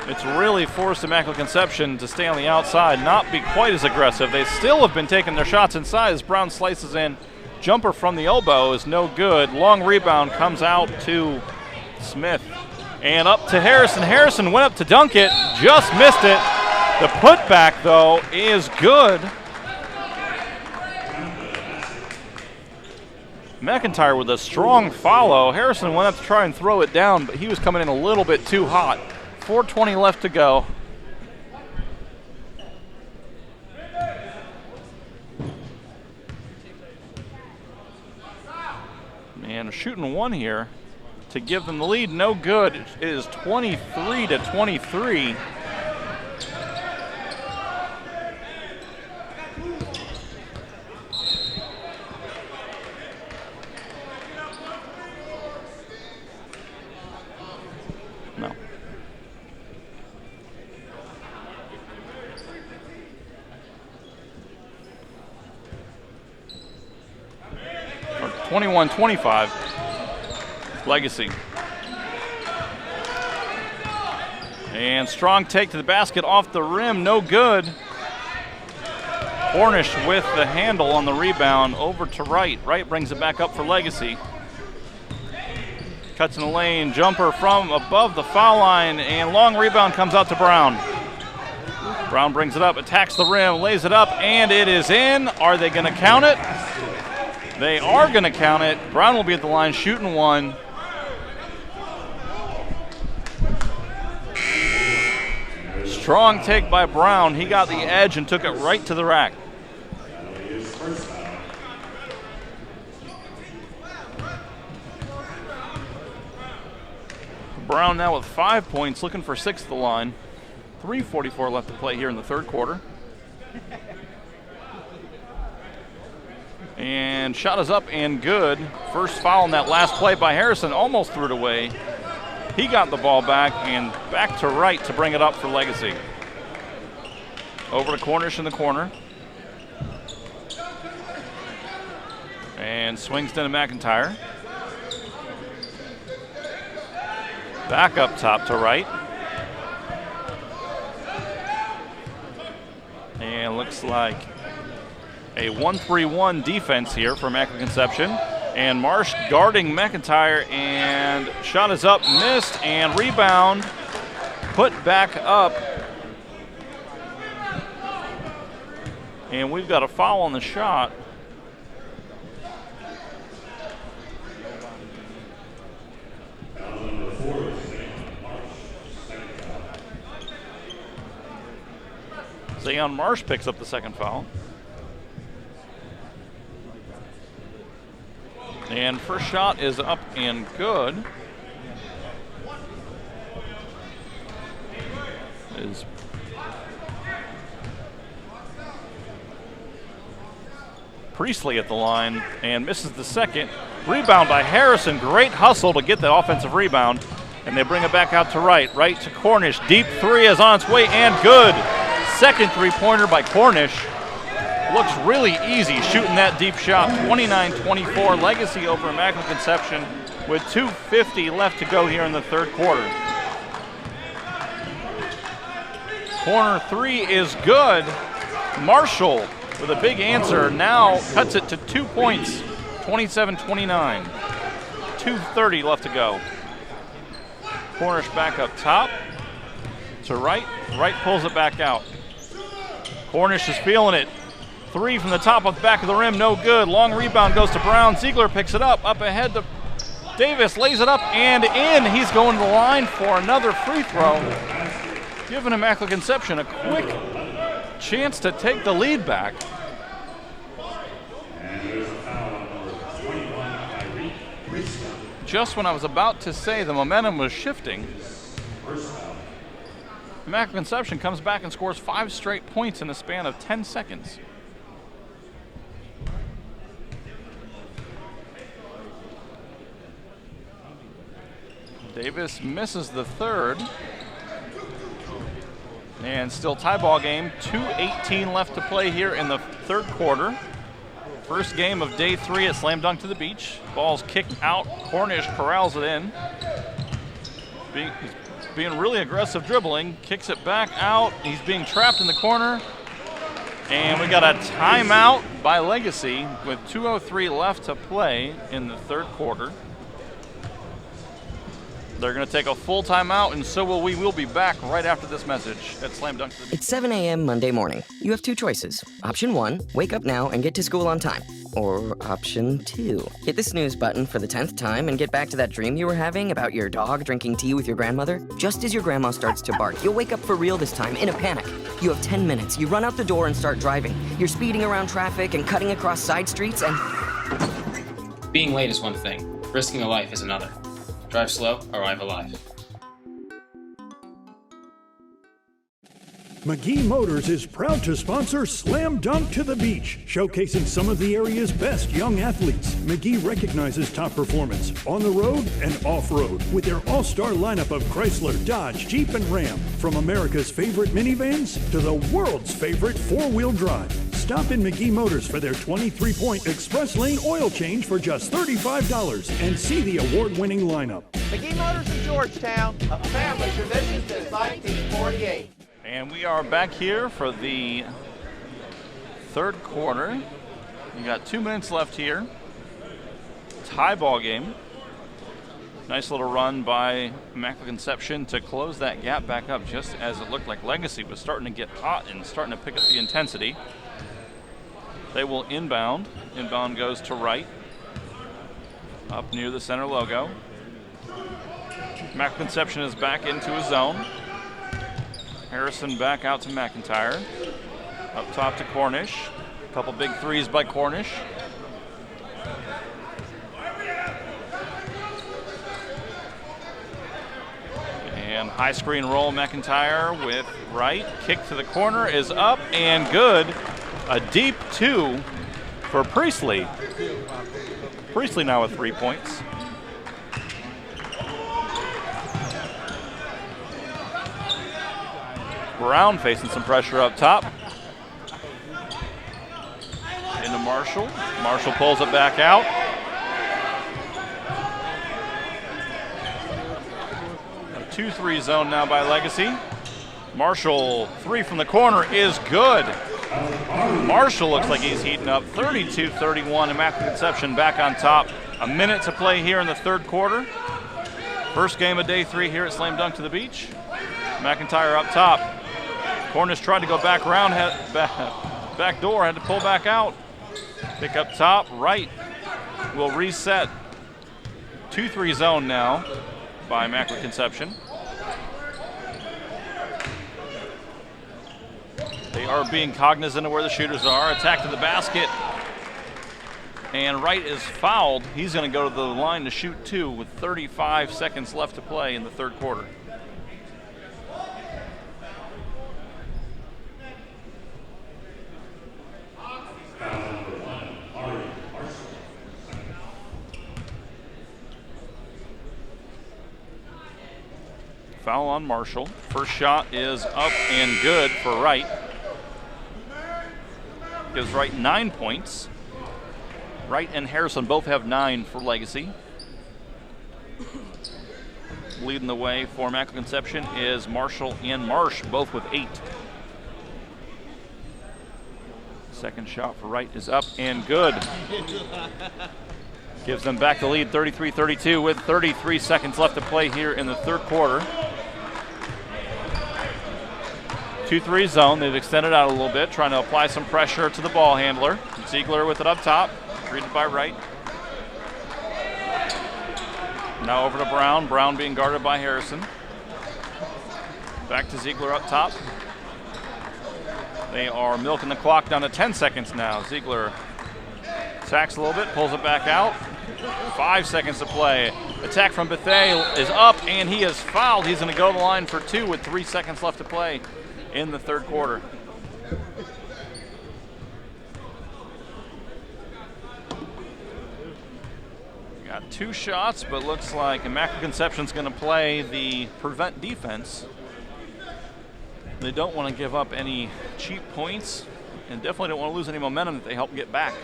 Speaker 2: it's really forced Immaculate Conception to stay on the outside, not be quite as aggressive. They still have been taking their shots inside as Brown slices in. Jumper from the elbow is no good. Long rebound comes out to Smith. And up to Harrison. Harrison went up to dunk it, just missed it. The putback, though, is good. McIntyre with a strong follow. Harrison went up to try and throw it down, but he was coming in a little bit too hot. 4:20 left to go. And shooting one here to give them the lead, no good. It is 23-23. No. 21-25, Legacy. And strong take to the basket off the rim, no good. Cornish with the handle on the rebound over to Wright. Wright brings it back up for Legacy. Cuts in the lane, jumper from above the foul line, and long rebound comes out to Brown. Brown brings it up, attacks the rim, lays it up, and it is in. Are they going to count it? They are going to count it. Brown will be at the line shooting one. Strong take by Brown. He got the edge and took it right to the rack. Brown now with 5 points, looking for 6 at the line. 3:44 left to play here in the third quarter. And shot is up and good. First foul in that last play by Harrison. Almost threw it away. He got the ball back and back to right to bring it up for Legacy. Over to Cornish in the corner. And swings to McIntyre. Back up top to right. And looks like a 1-3-1 defense here for Immaculate Conception. And Marsh guarding McIntyre, and shot is up, missed, and rebound put back up. And we've got a foul on the shot. Zayon Marsh picks up the second foul. And first shot is up and good. Is Priestley at the line and misses the second. Rebound by Harrison. Great hustle to get the offensive rebound. And they bring it back out to right. Right to Cornish. Deep three is on its way and good. Second three-pointer by Cornish. Looks really easy shooting that deep shot. 29-24, Legacy over Immaculate Conception with 2:50 left to go here in the third quarter. Corner three is good. Marshall with a big answer now cuts it to 2 points, 27-29. 2:30 left to go. Cornish back up top to right. Right pulls it back out. Cornish is feeling it. Three from the top of the back of the rim, no good. Long rebound goes to Brown. Ziegler picks it up ahead to Davis, lays it up and in. He's going to the line for another free throw, giving Immaculate Conception a quick chance to take the lead back. Just when I was about to say the momentum was shifting, Immaculate Conception comes back and scores 5 straight points in the span of 10 seconds. Davis misses the third. And still tie ball game. 2:18 left to play here in the third quarter. First game of day 3 at Slam Dunk to the Beach. Ball's kicked out. Cornish corrals it in. Being really aggressive dribbling. Kicks it back out. He's being trapped in the corner. And we got a timeout by Legacy with 2:03 left to play in the third quarter. They're going to take a full timeout, and so will we. We'll be back right after this message at Slam Dunk.
Speaker 7: It's 7 a.m. Monday morning. You have 2 choices. Option 1, wake up now and get to school on time. Or Option 2, hit the snooze button for the 10th time and get back to that dream you were having about your dog drinking tea with your grandmother. Just as your grandma starts to bark, you'll wake up for real this time in a panic. You have 10 minutes. You run out the door and start driving. You're speeding around traffic and cutting across side streets and...
Speaker 8: Being late is one thing. Risking a life is another. Drive slow, arrive alive.
Speaker 10: McGee Motors is proud to sponsor Slam Dunk to the Beach, showcasing some of the area's best young athletes. McGee recognizes top performance on the road and off-road with their all-star lineup of Chrysler, Dodge, Jeep, and Ram. From America's favorite minivans to the world's favorite four-wheel drive. Stop in McGee Motors for their 23-point express lane oil change for just $35 and see the award-winning lineup.
Speaker 11: McGee Motors in Georgetown, a family tradition since 1948.
Speaker 2: And we are back here for the third quarter. We got 2 minutes left here. Tie ball game. Nice little run by Immaculate Conception to close that gap back up just as it looked like Legacy was starting to get hot and starting to pick up the intensity. They will inbound. Inbound goes to right. Up near the center logo. Immaculate Conception is back into a zone. Harrison back out to McIntyre. Up top to Cornish. A couple big threes by Cornish. And high screen roll McIntyre with right. Kick to the corner is up and good. A deep 2 for Priestley. Priestley now with 3 points. Brown facing some pressure up top. Into Marshall. Marshall pulls it back out. A 2-3 zone now by Legacy. Marshall, 3 from the corner is good. Marshall looks like he's heating up. 32-31, Immaculate Conception back on top. A minute to play here in the third quarter. First game of day 3 here at Slam Dunk to the Beach. McIntyre up top. Cornish tried to go back around, back door, had to pull back out. Pick up top, right will reset. 2-3 zone now by Immaculate Conception. They are being cognizant of where the shooters are. Attack to the basket. And Wright is fouled. He's going to go to the line to shoot 2 with 35 seconds left to play in the third quarter. Foul on Marshall. First shot is up and good for Wright. Gives Wright 9 points. Wright and Harrison both have 9 for Legacy. Leading the way for Immaculate Conception is Marshall and Marsh, both with 8. Second shot for Wright is up and good. Gives them back the lead 33-32 with 33 seconds left to play here in the third quarter. 2-3 zone. They've extended out a little bit, trying to apply some pressure to the ball handler. Ziegler with it up top, greeted by Wright. Now over to Brown. Brown being guarded by Harrison. Back to Ziegler up top. They are milking the clock down to 10 seconds now. Ziegler attacks a little bit, pulls it back out. 5 seconds to play. Attack from Bethea is up, and he is fouled. He's going to go to the line for 2 with 3 seconds left to play in the third quarter. Got 2 shots, but looks like Immaculate Conception's going to play the prevent defense. They don't want to give up any cheap points and definitely don't want to lose any momentum that they help get back.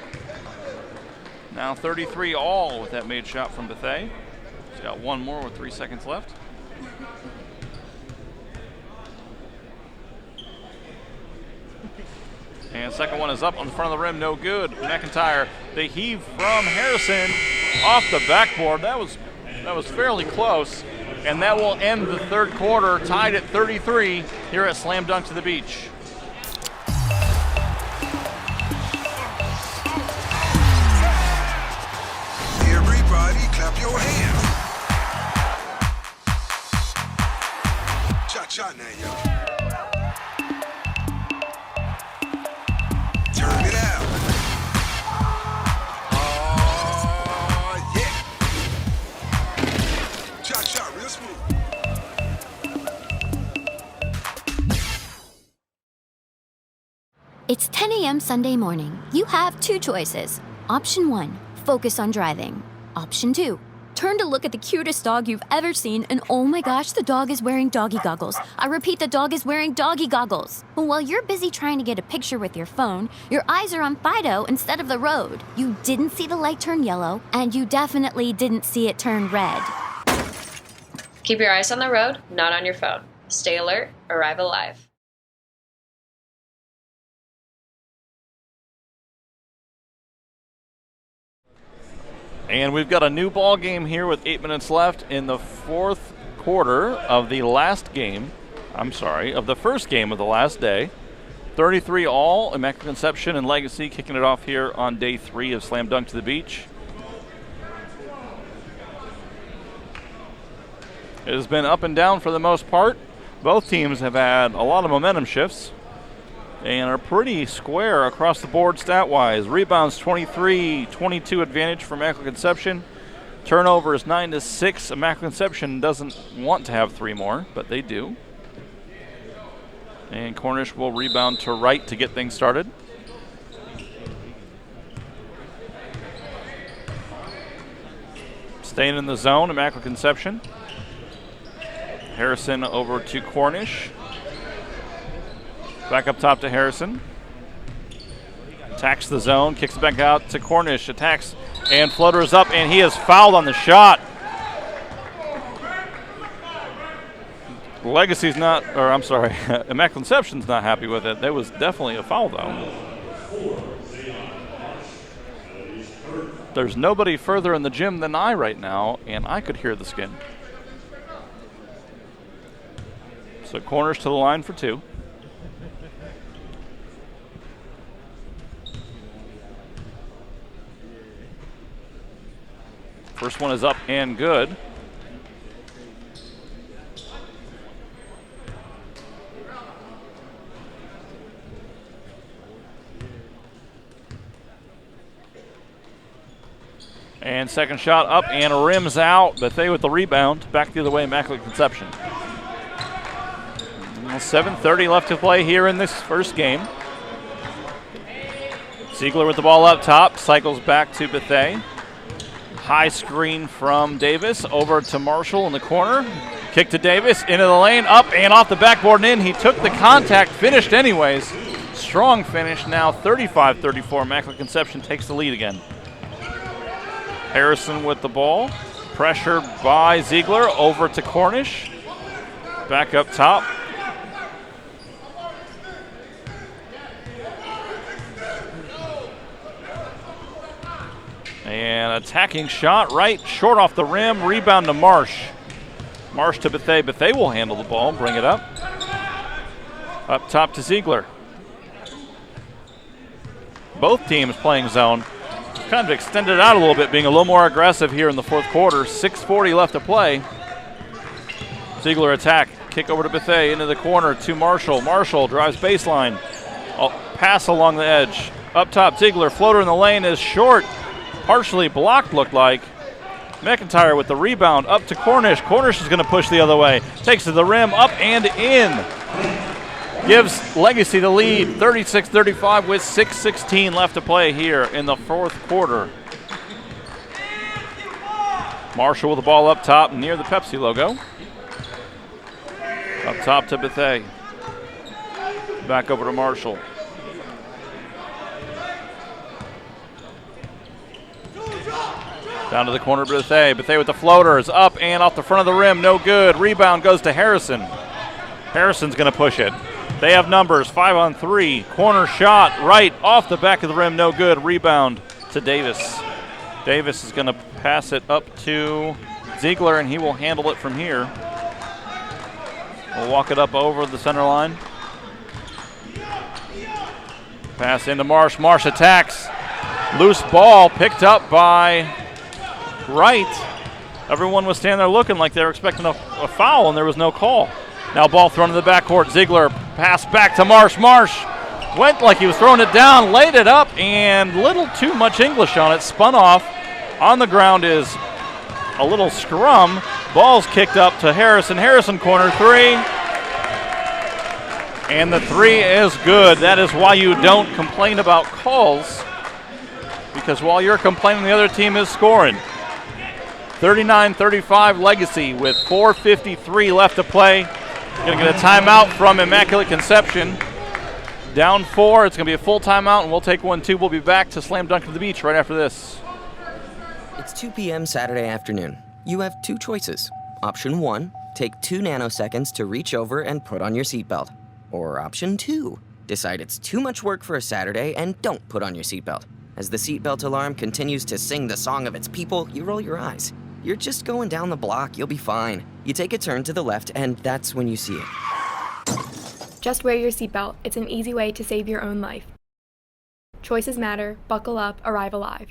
Speaker 2: Now 33 all with that made shot from Bethea. He's got 1 more with 3 seconds left. And second one is up on the front of the rim, no good. McIntyre, they heave from Harrison off the backboard. That was fairly close. And that will end the third quarter, tied at 33 here at Slam Dunk to the Beach.
Speaker 6: Everybody clap your hands. Cha-cha now, y'all. Turn it out. Oh, yeah. Cha-cha, real smooth.
Speaker 4: It's 10 a.m. Sunday morning. You have 2 choices. Option 1, focus on driving. Option 2, turn to look at the cutest dog you've ever seen, and oh my gosh, the dog is wearing doggy goggles. I repeat, the dog is wearing doggy goggles. But while you're busy trying to get a picture with your phone, your eyes are on Fido instead of the road. You didn't see the light turn yellow, and you definitely didn't see it turn red.
Speaker 12: Keep your eyes on the road, not on your phone. Stay alert, arrive alive.
Speaker 2: And we've got a new ball game here with 8 minutes left in the fourth quarter of the first game of the last day. 33 all, Immaculate Conception and Legacy kicking it off here on day 3 of Slam Dunk to the Beach. It has been up and down for the most part. Both teams have had a lot of momentum shifts and are pretty square across the board stat-wise. Rebounds 23-22 advantage for Immaculate Conception. Turnover is 9-6. Immaculate Conception doesn't want to have 3 more, but they do. And Cornish will rebound to right to get things started. Staying in the zone, Immaculate Conception. Harrison over to Cornish. Back up top to Harrison. Attacks the zone, kicks it back out to Cornish, attacks and floaters up, and he is fouled on the shot. Legacy's not, or I'm sorry, Immaculate Conception's not happy with it. There was definitely a foul though. There's nobody further in the gym than I right now, and I could hear the skin. So Cornish to the line for 2. First one is up and good. And second shot up and rims out. Bethea with the rebound. Back the other way, Immaculate Conception. 7:30 left to play here in this first game. Ziegler with the ball up top. Cycles back to Bethea. High screen from Davis over to Marshall in the corner. Kick to Davis, into the lane, up and off the backboard and in. He took the contact, finished anyways. Strong finish now, 35-34. Immaculate Conception takes the lead again. Harrison with the ball. Pressure by Ziegler over to Cornish. Back up top. And attacking shot right, short off the rim, rebound to Marsh. Marsh to Bethea. Bethea will handle the ball, bring it up. Up top to Ziegler. Both teams playing zone. Kind of extended out a little bit, being a little more aggressive here in the fourth quarter. 6:40 left to play. Ziegler attack, kick over to Bethea, into the corner to Marshall. Marshall drives baseline. Pass along the edge. Up top, Ziegler, floater in the lane is short. Partially blocked, looked like. McIntyre with the rebound up to Cornish. Cornish is going to push the other way. Takes to the rim, up and in. Gives Legacy the lead, 36-35 with 6:16 left to play here in the fourth quarter. Marshall with the ball up top near the Pepsi logo. Up top to Bethea. Back over to Marshall. Down to the corner, Bethea. Bethea with the floaters, up and off the front of the rim, no good. Rebound goes to Harrison. Harrison's going to push it. They have numbers, 5-on-3. Corner shot, right off the back of the rim, no good. Rebound to Davis. Davis is going to pass it up to Ziegler, and he will handle it from here. We'll walk it up over the center line. Pass into Marsh. Marsh attacks. Loose ball picked up by Wright. Everyone was standing there looking like they were expecting a foul, and there was no call. Now ball thrown in the backcourt. Ziegler pass back to Marsh. Marsh went like he was throwing it down, laid it up, and little too much English on it. Spun off. On the ground is a little scrum. Ball's kicked up to Harrison. Harrison corner three. And the three is good. That is why you don't complain about calls, because while you're complaining, the other team is scoring. 39-35 Legacy with 4:53 left to play. Going to get a timeout from Immaculate Conception. Down 4. It's going to be a full timeout, and we'll take one too. We'll be back to Slam Dunk to the Beach right after this.
Speaker 7: It's 2 p.m. Saturday afternoon. You have 2 choices. Option 1, take 2 nanoseconds to reach over and put on your seatbelt. Or option 2, decide it's too much work for a Saturday and don't put on your seatbelt. As the seatbelt alarm continues to sing the song of its people, you roll your eyes. You're just going down the block, you'll be fine. You take a turn to the left, and that's when you see it.
Speaker 13: Just wear your seatbelt. It's an easy way to save your own life. Choices matter. Buckle up. Arrive alive.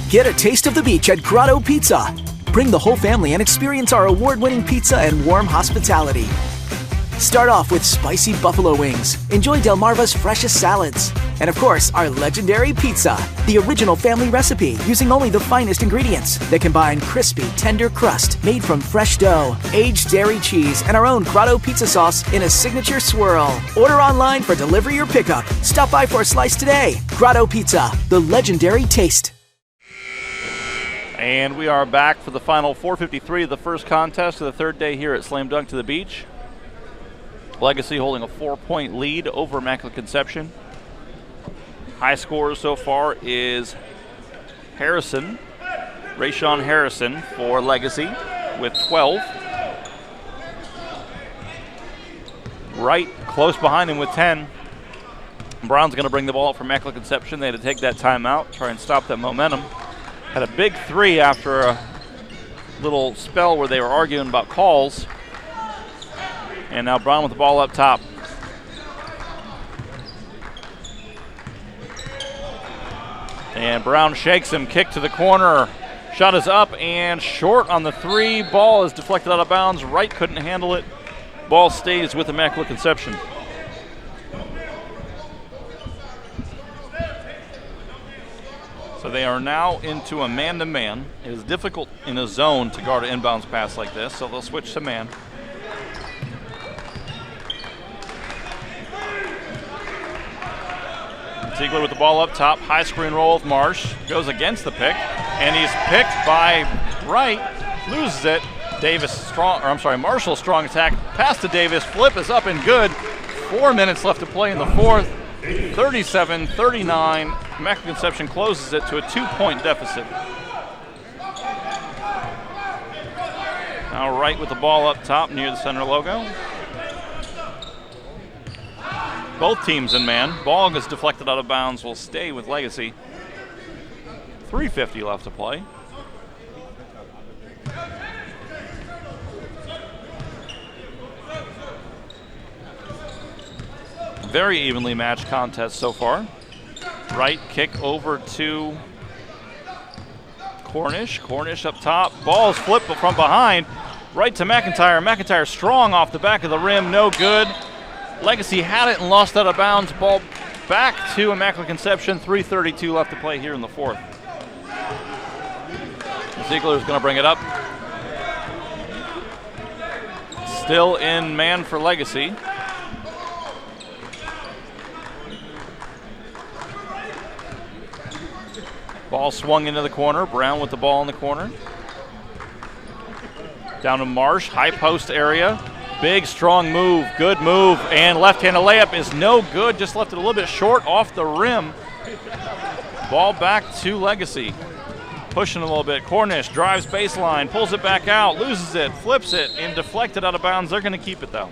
Speaker 14: Get a taste of the beach at Grotto Pizza. Bring the whole family and experience our award-winning pizza and warm hospitality. Start off with spicy buffalo wings. Enjoy Delmarva's freshest salads. And of course, our legendary pizza, the original family recipe using only the finest ingredients that combine crispy, tender crust made from fresh dough, aged dairy cheese, and our own Grotto pizza sauce in a signature swirl. Order online for delivery or pickup. Stop by for a slice today. Grotto Pizza, the legendary taste.
Speaker 2: And we are back for the final 4:53 of the first contest of the third day here at Slam Dunk to the Beach. Legacy holding a 4-point lead over Immaculate Conception. High scorer so far is Harrison, Rayshawn Harrison for Legacy with 12. Wright close behind him with 10. Brown's going to bring the ball up for Immaculate Conception. They had to take that timeout, try and stop that momentum. Had a big three after a little spell where they were arguing about calls. And now Brown with the ball up top. And Brown shakes him, kick to the corner. Shot is up and short on the three. Ball is deflected out of bounds. Wright couldn't handle it. Ball stays with Immaculate Conception. So they are now into a man-to-man. It is difficult in a zone to guard an inbounds pass like this, so they'll switch to man. Ziegler with the ball up top. High screen roll with Marsh. Goes against the pick, and he's picked by Wright. Loses it. Marshall strong attack. Pass to Davis. Flip is up and good. 4 minutes left to play in the fourth. 37-39. Immaculate Conception closes it to a 2-point deficit. Now Wright with the ball up top near the center logo. Both teams in man. Ball is deflected out of bounds. Will stay with Legacy. 3:50 left to play. Very evenly matched contest so far. Right kick over to Cornish. Cornish up top. Ball's flipped from behind. Right to McIntyre. McIntyre strong off the back of the rim. No good. Legacy had it and lost out of bounds. Ball back to Immaculate Conception. 3:32 left to play here in the fourth. Ziegler's going to bring it up. Still in man for Legacy. Ball swung into the corner. Brown with the ball in the corner. Down to Marsh, high post area. Big, strong move, good move, and left-handed layup is no good. Just left it a little bit short off the rim. Ball back to Legacy. Pushing a little bit. Cornish drives baseline, pulls it back out, loses it, flips it, and deflected out of bounds. They're going to keep it, though.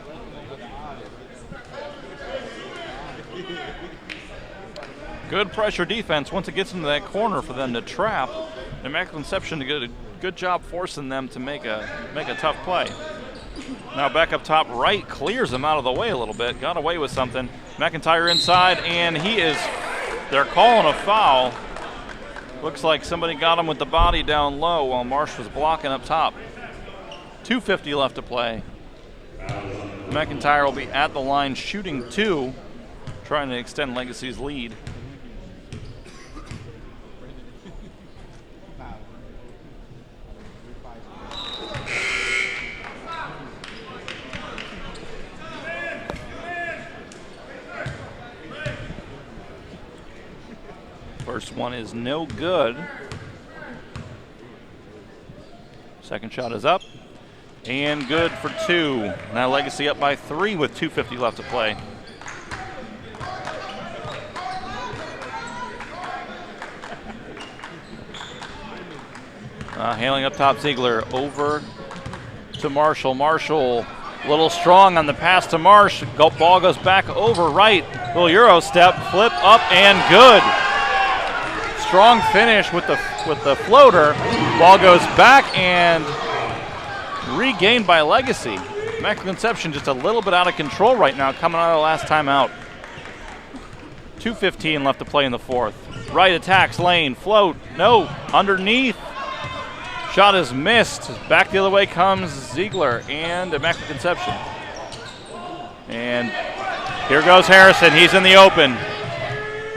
Speaker 2: Good pressure defense once it gets into that corner for them to trap. Immaculate Conception to get a good job forcing them to make a tough play. Now back up top, Wright clears them out of the way a little bit. Got away with something. McIntyre inside, and they're calling a foul. Looks like somebody got him with the body down low while Marsh was blocking up top. 2:50 left to play. McIntyre will be at the line shooting 2, trying to extend Legacy's lead. First one is no good. Second shot is up and good for 2. Now Legacy up by 3 with 2:50 left to play. Handling up top, Ziegler over to Marshall. Marshall a little strong on the pass to Marsh. Ball goes back over Wright. Little Euro step, flip up and good. Strong finish with the floater. Ball goes back and regained by Legacy. Immaculate Conception just a little bit out of control right now, coming out of the last timeout. 2:15 left to play in the fourth. Wright attacks lane, float, no, underneath. Shot is missed. Back the other way comes Ziegler and Immaculate Conception. And here goes Harrison. He's in the open.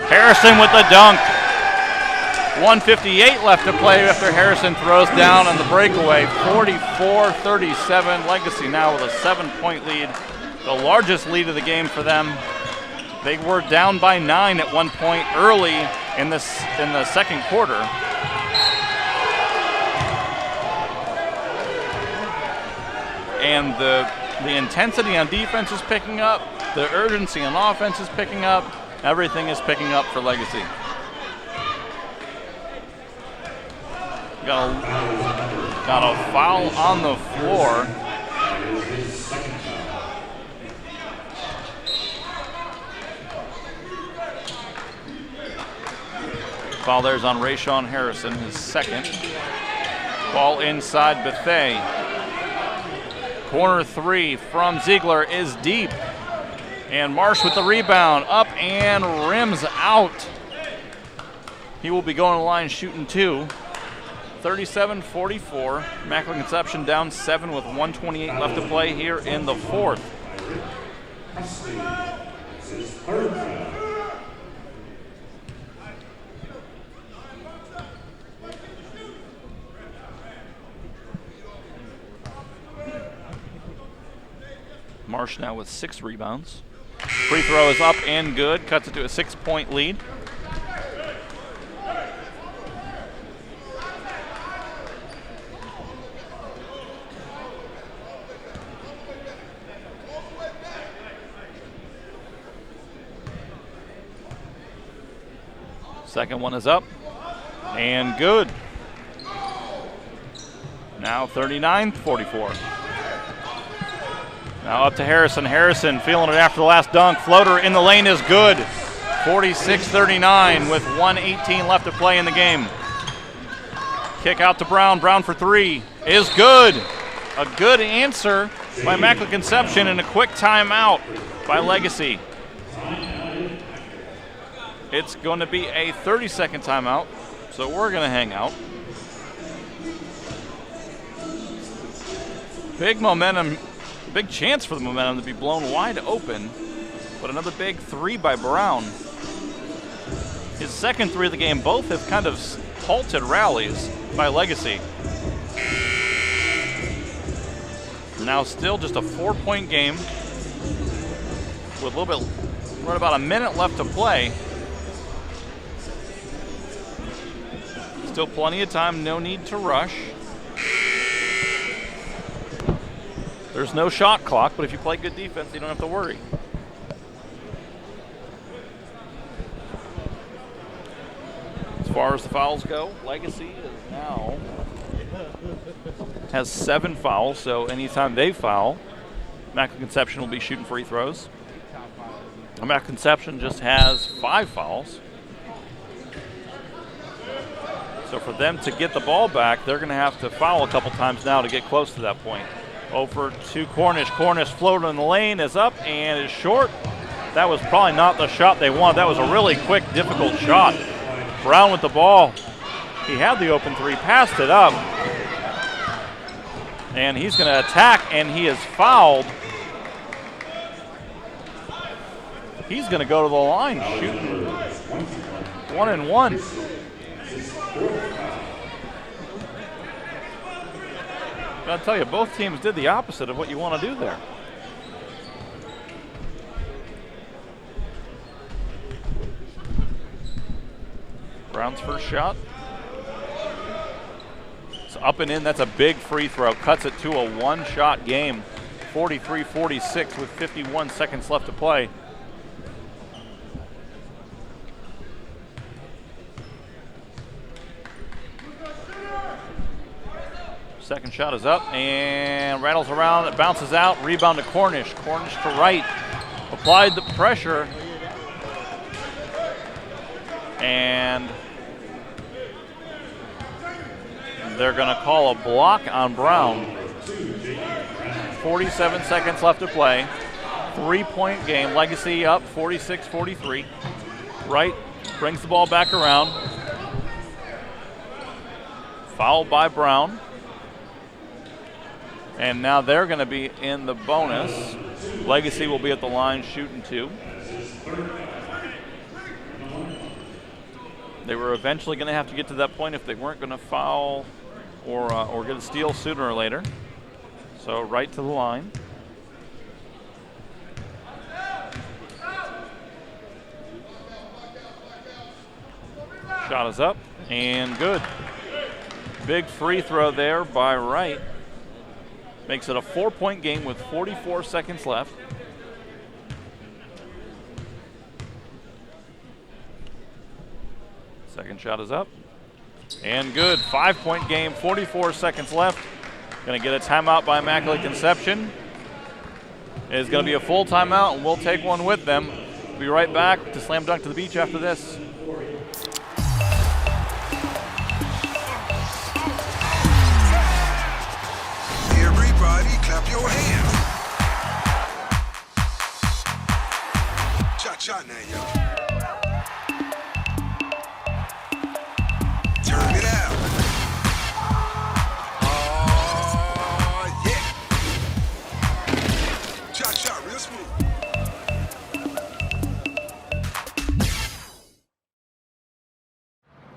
Speaker 2: Harrison with the dunk. 1:58 left to play after Harrison throws down on the breakaway. 44-37. Legacy now with a 7-point lead. The largest lead of the game for them. They were down by 9 at one point early in the second quarter. And the The intensity on defense is picking up. The urgency on offense is picking up. Everything is picking up for Legacy. Got a foul on the floor. Foul there's on Rayshawn Harrison, his second. Ball inside Bethea. Corner three from Ziegler is deep. And Marsh with the rebound, up and rims out. He will be going to the line shooting two. 37-44. Immaculate Conception down 7 with 1:28 left to play here in the fourth. Marsh now with 6 rebounds. Free throw is up and good, cuts it to a 6-point lead. Second one is up and good. Now 39-44. Now up to Harrison. Harrison feeling it after the last dunk. Floater in the lane is good. 46-39 with 1:18 left to play in the game. Kick out to Brown. Brown for 3 is good. A good answer by Immaculate Conception and a quick timeout by Legacy. It's going to be a 30-second timeout, so we're going to hang out. Big momentum, big chance for the momentum to be blown wide open, but another big 3 by Brown. His second 3 of the game. Both have kind of halted rallies by Legacy. Now still just a 4-point game with a little bit, right about a minute left to play. Still plenty of time, no need to rush. There's no shot clock, but if you play good defense, you don't have to worry. As far as the fouls go, Legacy is now has 7 fouls, so anytime they foul, Immaculate Conception will be shooting free throws. Immaculate Conception just has 5 fouls. So for them to get the ball back, they're going to have to foul a couple times now to get close to that point. Over to Cornish. Cornish floater in the lane is up and is short. That was probably not the shot they wanted. That was a really quick, difficult shot. Brown with the ball. He had the open 3, passed it up. And he's going to attack, and he is fouled. He's going to go to the line shooting 1-and-1. I'll tell you, both teams did the opposite of what you want to do there. Brown's first shot. It's up and in. That's a big free throw. Cuts it to a 1-shot game. 43-46 with 51 seconds left to play. Second shot is up and rattles around. It bounces out. Rebound to Cornish. Cornish to right. Applied the pressure. And they're going to call a block on Brown. 47 seconds left to play. 3-point game. Legacy up 46-43. Wright brings the ball back around. Fouled by Brown. And now they're going to be in the bonus. Legacy will be at the line shooting 2. They were eventually going to have to get to that point if they weren't going to foul or get a steal sooner or later. So right to the line. Shot is up and good. Big free throw there by Wright. Makes it a 4-point game with 44 seconds left. Second shot is up. And good. 5-point game, 44 seconds left. Going to get a timeout by Immaculate Conception. It is going to be a full timeout, and we'll take one with them. We'll be right back to Slam Dunk to the Beach after this.
Speaker 6: Everybody clap your hands. Cha-cha now, y'all. Turn it out. Oh, yeah. Cha-cha, real smooth.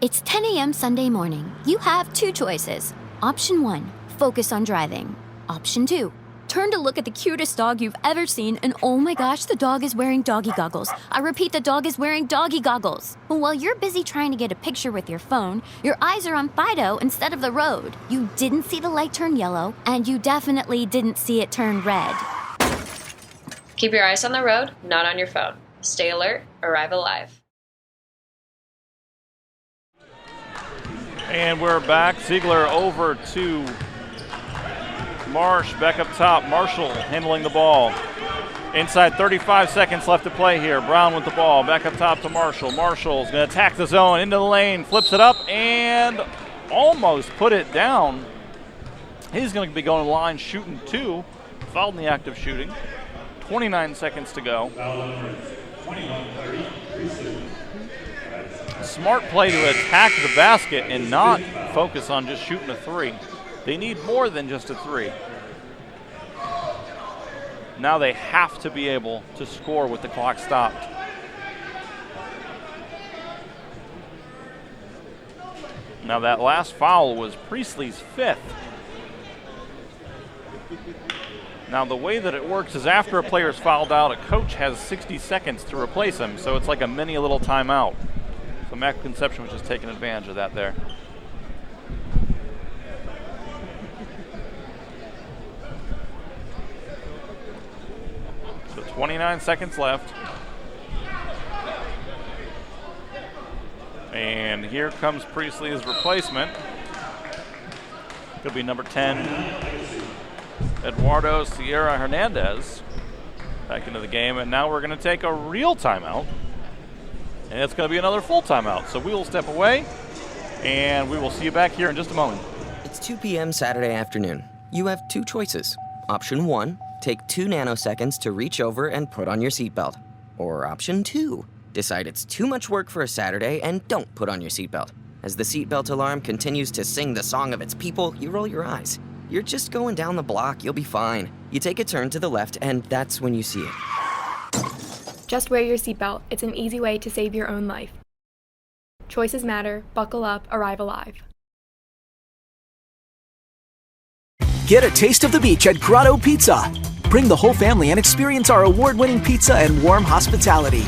Speaker 4: It's 10 a.m. Sunday morning. You have two choices. Option 1, focus on driving. Option 2, turn to look at the cutest dog you've ever seen, and oh my gosh, the dog is wearing doggy goggles. I repeat, the dog is wearing doggy goggles. But while you're busy trying to get a picture with your phone, your eyes are on Fido instead of the road. You didn't see the light turn yellow, and you definitely didn't see it turn red.
Speaker 12: Keep your eyes on the road, not on your phone. Stay alert, arrive alive.
Speaker 2: And we're back. Ziegler over to Marsh, back up top. Marshall handling the ball. Inside 35 seconds left to play here. Brown with the ball, back up top to Marshall. Marshall's going to attack the zone, into the lane, flips it up, and almost put it down. He's going to be going to the line, shooting 2. Fouled in the act of shooting. 29 seconds to go. Smart play to attack the basket and not focus on just shooting a 3. They need more than just a 3. Now they have to be able to score with the clock stopped. Now that last foul was Priestley's 5th. Now the way that it works is after a player's fouled out, a coach has 60 seconds to replace him, so it's like a mini little timeout. So Immaculate Conception was just taking advantage of that there. So 29 seconds left. And here comes Priestley's replacement. Could be number 10, Eduardo Sierra Hernandez, back into the game. And now we're going to take a real timeout. And it's going to be another full timeout. So we will step away, and we will see you back here in just a moment.
Speaker 7: It's 2 p.m. Saturday afternoon. You have two choices. Option 1, take 2 nanoseconds to reach over and put on your seatbelt. Or option 2, decide it's too much work for a Saturday and don't put on your seatbelt. As the seatbelt alarm continues to sing the song of its people, you roll your eyes. You're just going down the block, you'll be fine. You take a turn to the left, and that's when you see it.
Speaker 13: Just wear your seatbelt. It's an easy way to save your own life. Choices matter. Buckle up. Arrive alive.
Speaker 14: Get a taste of the beach at Grotto Pizza. Bring the whole family and experience our award-winning pizza and warm hospitality.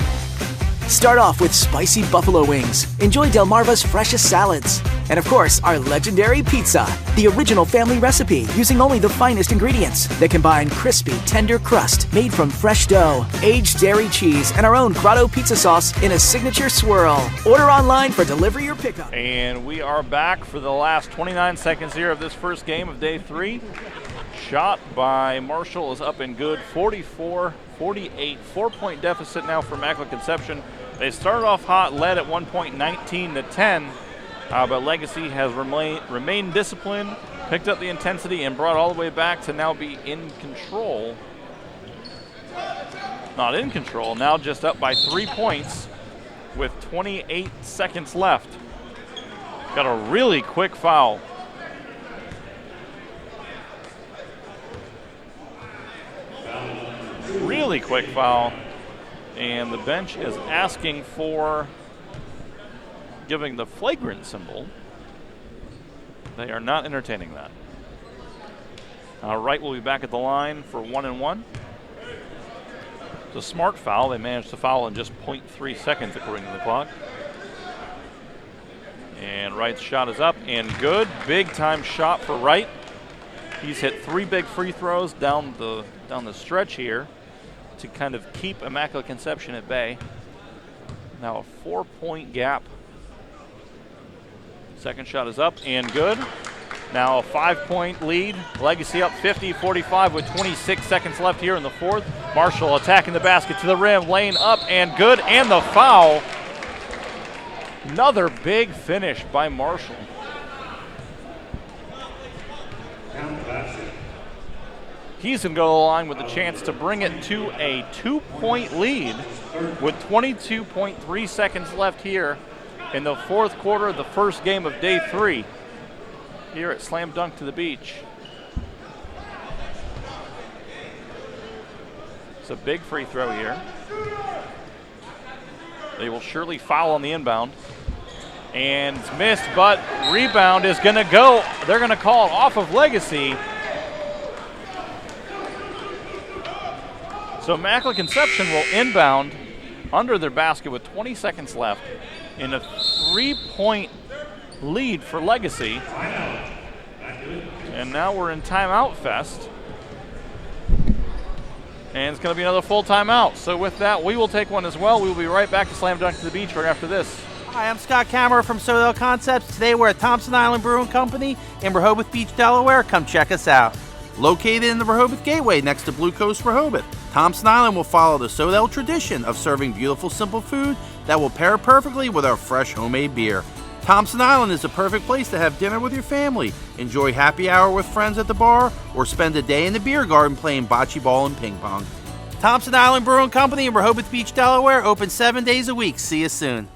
Speaker 14: Start off with spicy buffalo wings. Enjoy Delmarva's freshest salads. And of course, our legendary pizza, the original family recipe using only the finest ingredients that combine crispy, tender crust made from fresh dough, aged dairy cheese, and our own Grotto pizza sauce in a signature swirl. Order online for delivery or pickup.
Speaker 2: And we are back for the last 29 seconds here of this first game of day 3. Shot by Marshall is up and good, 44-48. 4-point deficit now for Immaculate Conception. They started off hot, led at one point 19-10, but Legacy has remained disciplined, picked up the intensity, and brought all the way back to now be in control. Not in control, now just up by 3 points with 28 seconds left. Got a really quick foul. Really quick foul, and the bench is asking for giving the flagrant symbol. They are not entertaining that. Wright will be back at the line for 1-1. It's a smart foul. They managed to foul in just 0.3 seconds according to the clock. And Wright's shot is up and good. Big time shot for Wright. He's hit 3 big free throws down the stretch here to kind of keep Immaculate Conception at bay. Now a 4-point gap. Second shot is up and good. Now a 5-point lead. Legacy up 50-45 with 26 seconds left here in the fourth. Marshall attacking the basket to the rim, lane up and good, and the foul. Another big finish by Marshall. He's going to go to the line with a chance to bring it to a 2-point lead with 22.3 seconds left here in the fourth quarter of the first game of day 3 here at Slam Dunk to the Beach. It's a big free throw here. They will surely foul on the inbound. And it's missed, but rebound is going to go. They're going to call it off of Legacy. So Immaculate Conception will inbound under their basket with 20 seconds left in a 3-point lead for Legacy. And now we're in timeout fest. And it's going to be another full timeout. So with that, we will take one as well. We will be right back to Slam Dunk to the Beach right after this.
Speaker 3: Hi, I'm Scott Kammerer from Sodell Concepts. Today we're at Thompson Island Brewing Company in Rehoboth Beach, Delaware. Come check us out. Located in the Rehoboth Gateway next to Blue Coast Rehoboth, Thompson Island will follow the Sodell tradition of serving beautiful, simple food that will pair perfectly with our fresh homemade beer. Thompson Island is the perfect place to have dinner with your family, enjoy happy hour with friends at the bar, or spend a day in the beer garden playing bocce ball and ping pong. Thompson Island Brewing Company in Rehoboth Beach, Delaware, open 7 days a week. See you soon.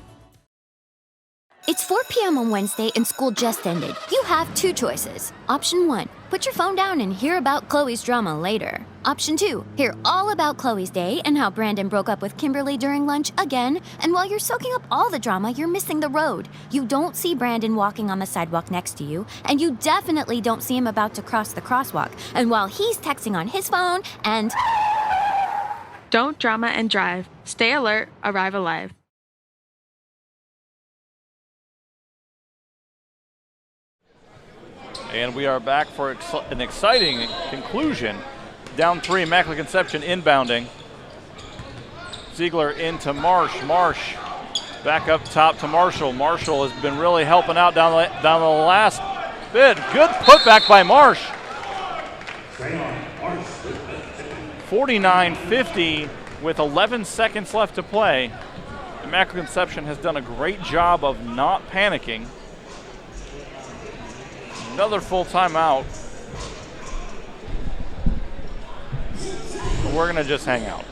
Speaker 4: It's 4 p.m. on Wednesday and school just ended. You have 2 choices. Option 1, put your phone down and hear about Chloe's drama later. Option 2, hear all about Chloe's day and how Brandon broke up with Kimberly during lunch again. And while you're soaking up all the drama, you're missing the road. You don't see Brandon walking on the sidewalk next to you, and you definitely don't see him about to cross the crosswalk. And while he's texting on his phone and...
Speaker 5: Don't drama and drive. Stay alert, arrive alive.
Speaker 2: And we are back for an exciting conclusion. Down 3, Immaculate Conception inbounding. Ziegler into Marsh. Marsh back up top to Marshall. Marshall has been really helping out down the last bit. Good putback by Marsh. 49-50 with 11 seconds left to play. Immaculate Conception has done a great job of not panicking. Another full timeout. We're going to just hang out.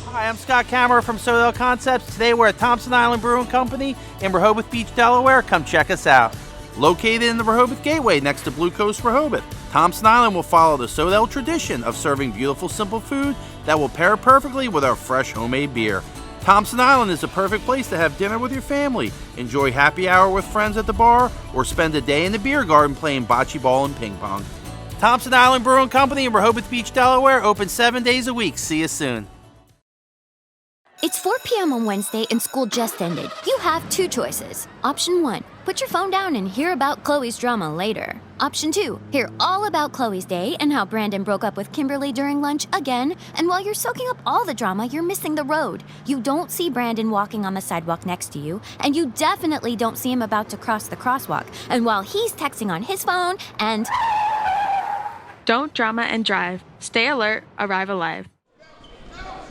Speaker 3: Hi, I'm Scott Kammerer from Sodell Concepts. Today we're at Thompson Island Brewing Company in Rehoboth Beach, Delaware. Come check us out. Located in the Rehoboth Gateway next to Blue Coast Rehoboth, Thompson Island will follow the Sodell tradition of serving beautiful, simple food that will pair perfectly with our fresh homemade beer. Thompson Island is the perfect place to have dinner with your family, enjoy happy hour with friends at the bar, or spend a day in the beer garden playing bocce ball and ping pong. Thompson Island Brewing Company in Rehoboth Beach, Delaware, open 7 days a week. See you soon.
Speaker 4: It's 4 p.m. on Wednesday and school just ended. You have 2 choices. Option 1, put your phone down and hear about Chloe's drama later. Option 2, hear all about Chloe's day and how Brandon broke up with Kimberly during lunch again. And while you're soaking up all the drama, you're missing the road. You don't see Brandon walking on the sidewalk next to you, and you definitely don't see him about to cross the crosswalk. And while he's texting on his phone and...
Speaker 5: Don't drama and drive. Stay alert, arrive alive.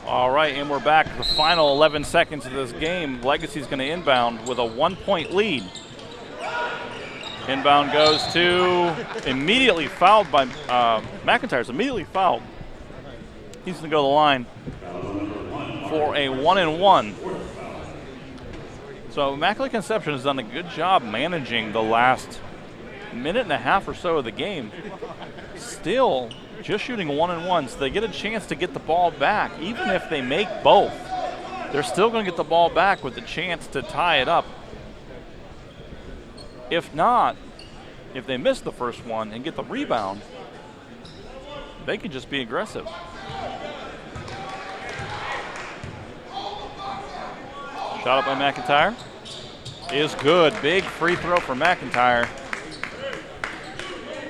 Speaker 2: All right, and we're back to the final 11 seconds of this game. Legacy's going to inbound with a 1-point lead. Inbound goes to immediately fouled by McIntyre's immediately fouled. He's going to go to the line for a 1-and-1. So Immaculate Conception has done a good job managing the last minute and a half or so of the game. Still just shooting 1-and-1, so they get a chance to get the ball back. Even if they make both, they're still going to get the ball back with the chance to tie it up. If not, if they miss the first one and get the rebound, they could just be aggressive. Shot up by McIntyre. is good. Big free throw for McIntyre.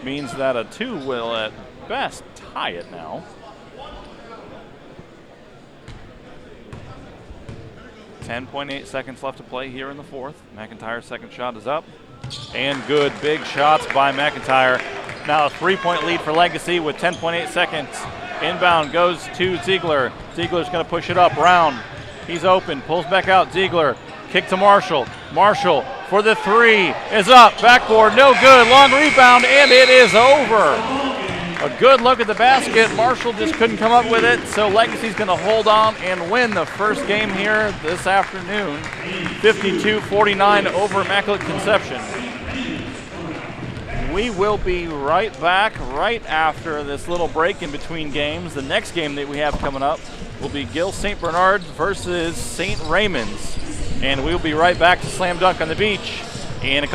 Speaker 2: Means that a 2 will at best tie it now. .8 seconds left to play here in the fourth. McIntyre's second shot is up. And good. Big shots by McIntyre. Now a 3-point lead for Legacy with 10.8 seconds. Inbound goes to Ziegler. Ziegler's going to push it up. Brown, he's open. Pulls back out. Ziegler. Kick to Marshall. Marshall for the 3 is up. Backboard, no good. Long rebound, and it is over. A good look at the basket. Marshall just couldn't come up with it, so Legacy's going to hold on and win the first game here this afternoon. 52-49 over Immaculate Conception. We will be right back right after this little break in between games. The next game that we have coming up will be Gill St. Bernard's versus St. Raymond's. And we'll be right back to Slam Dunk on the Beach in a couple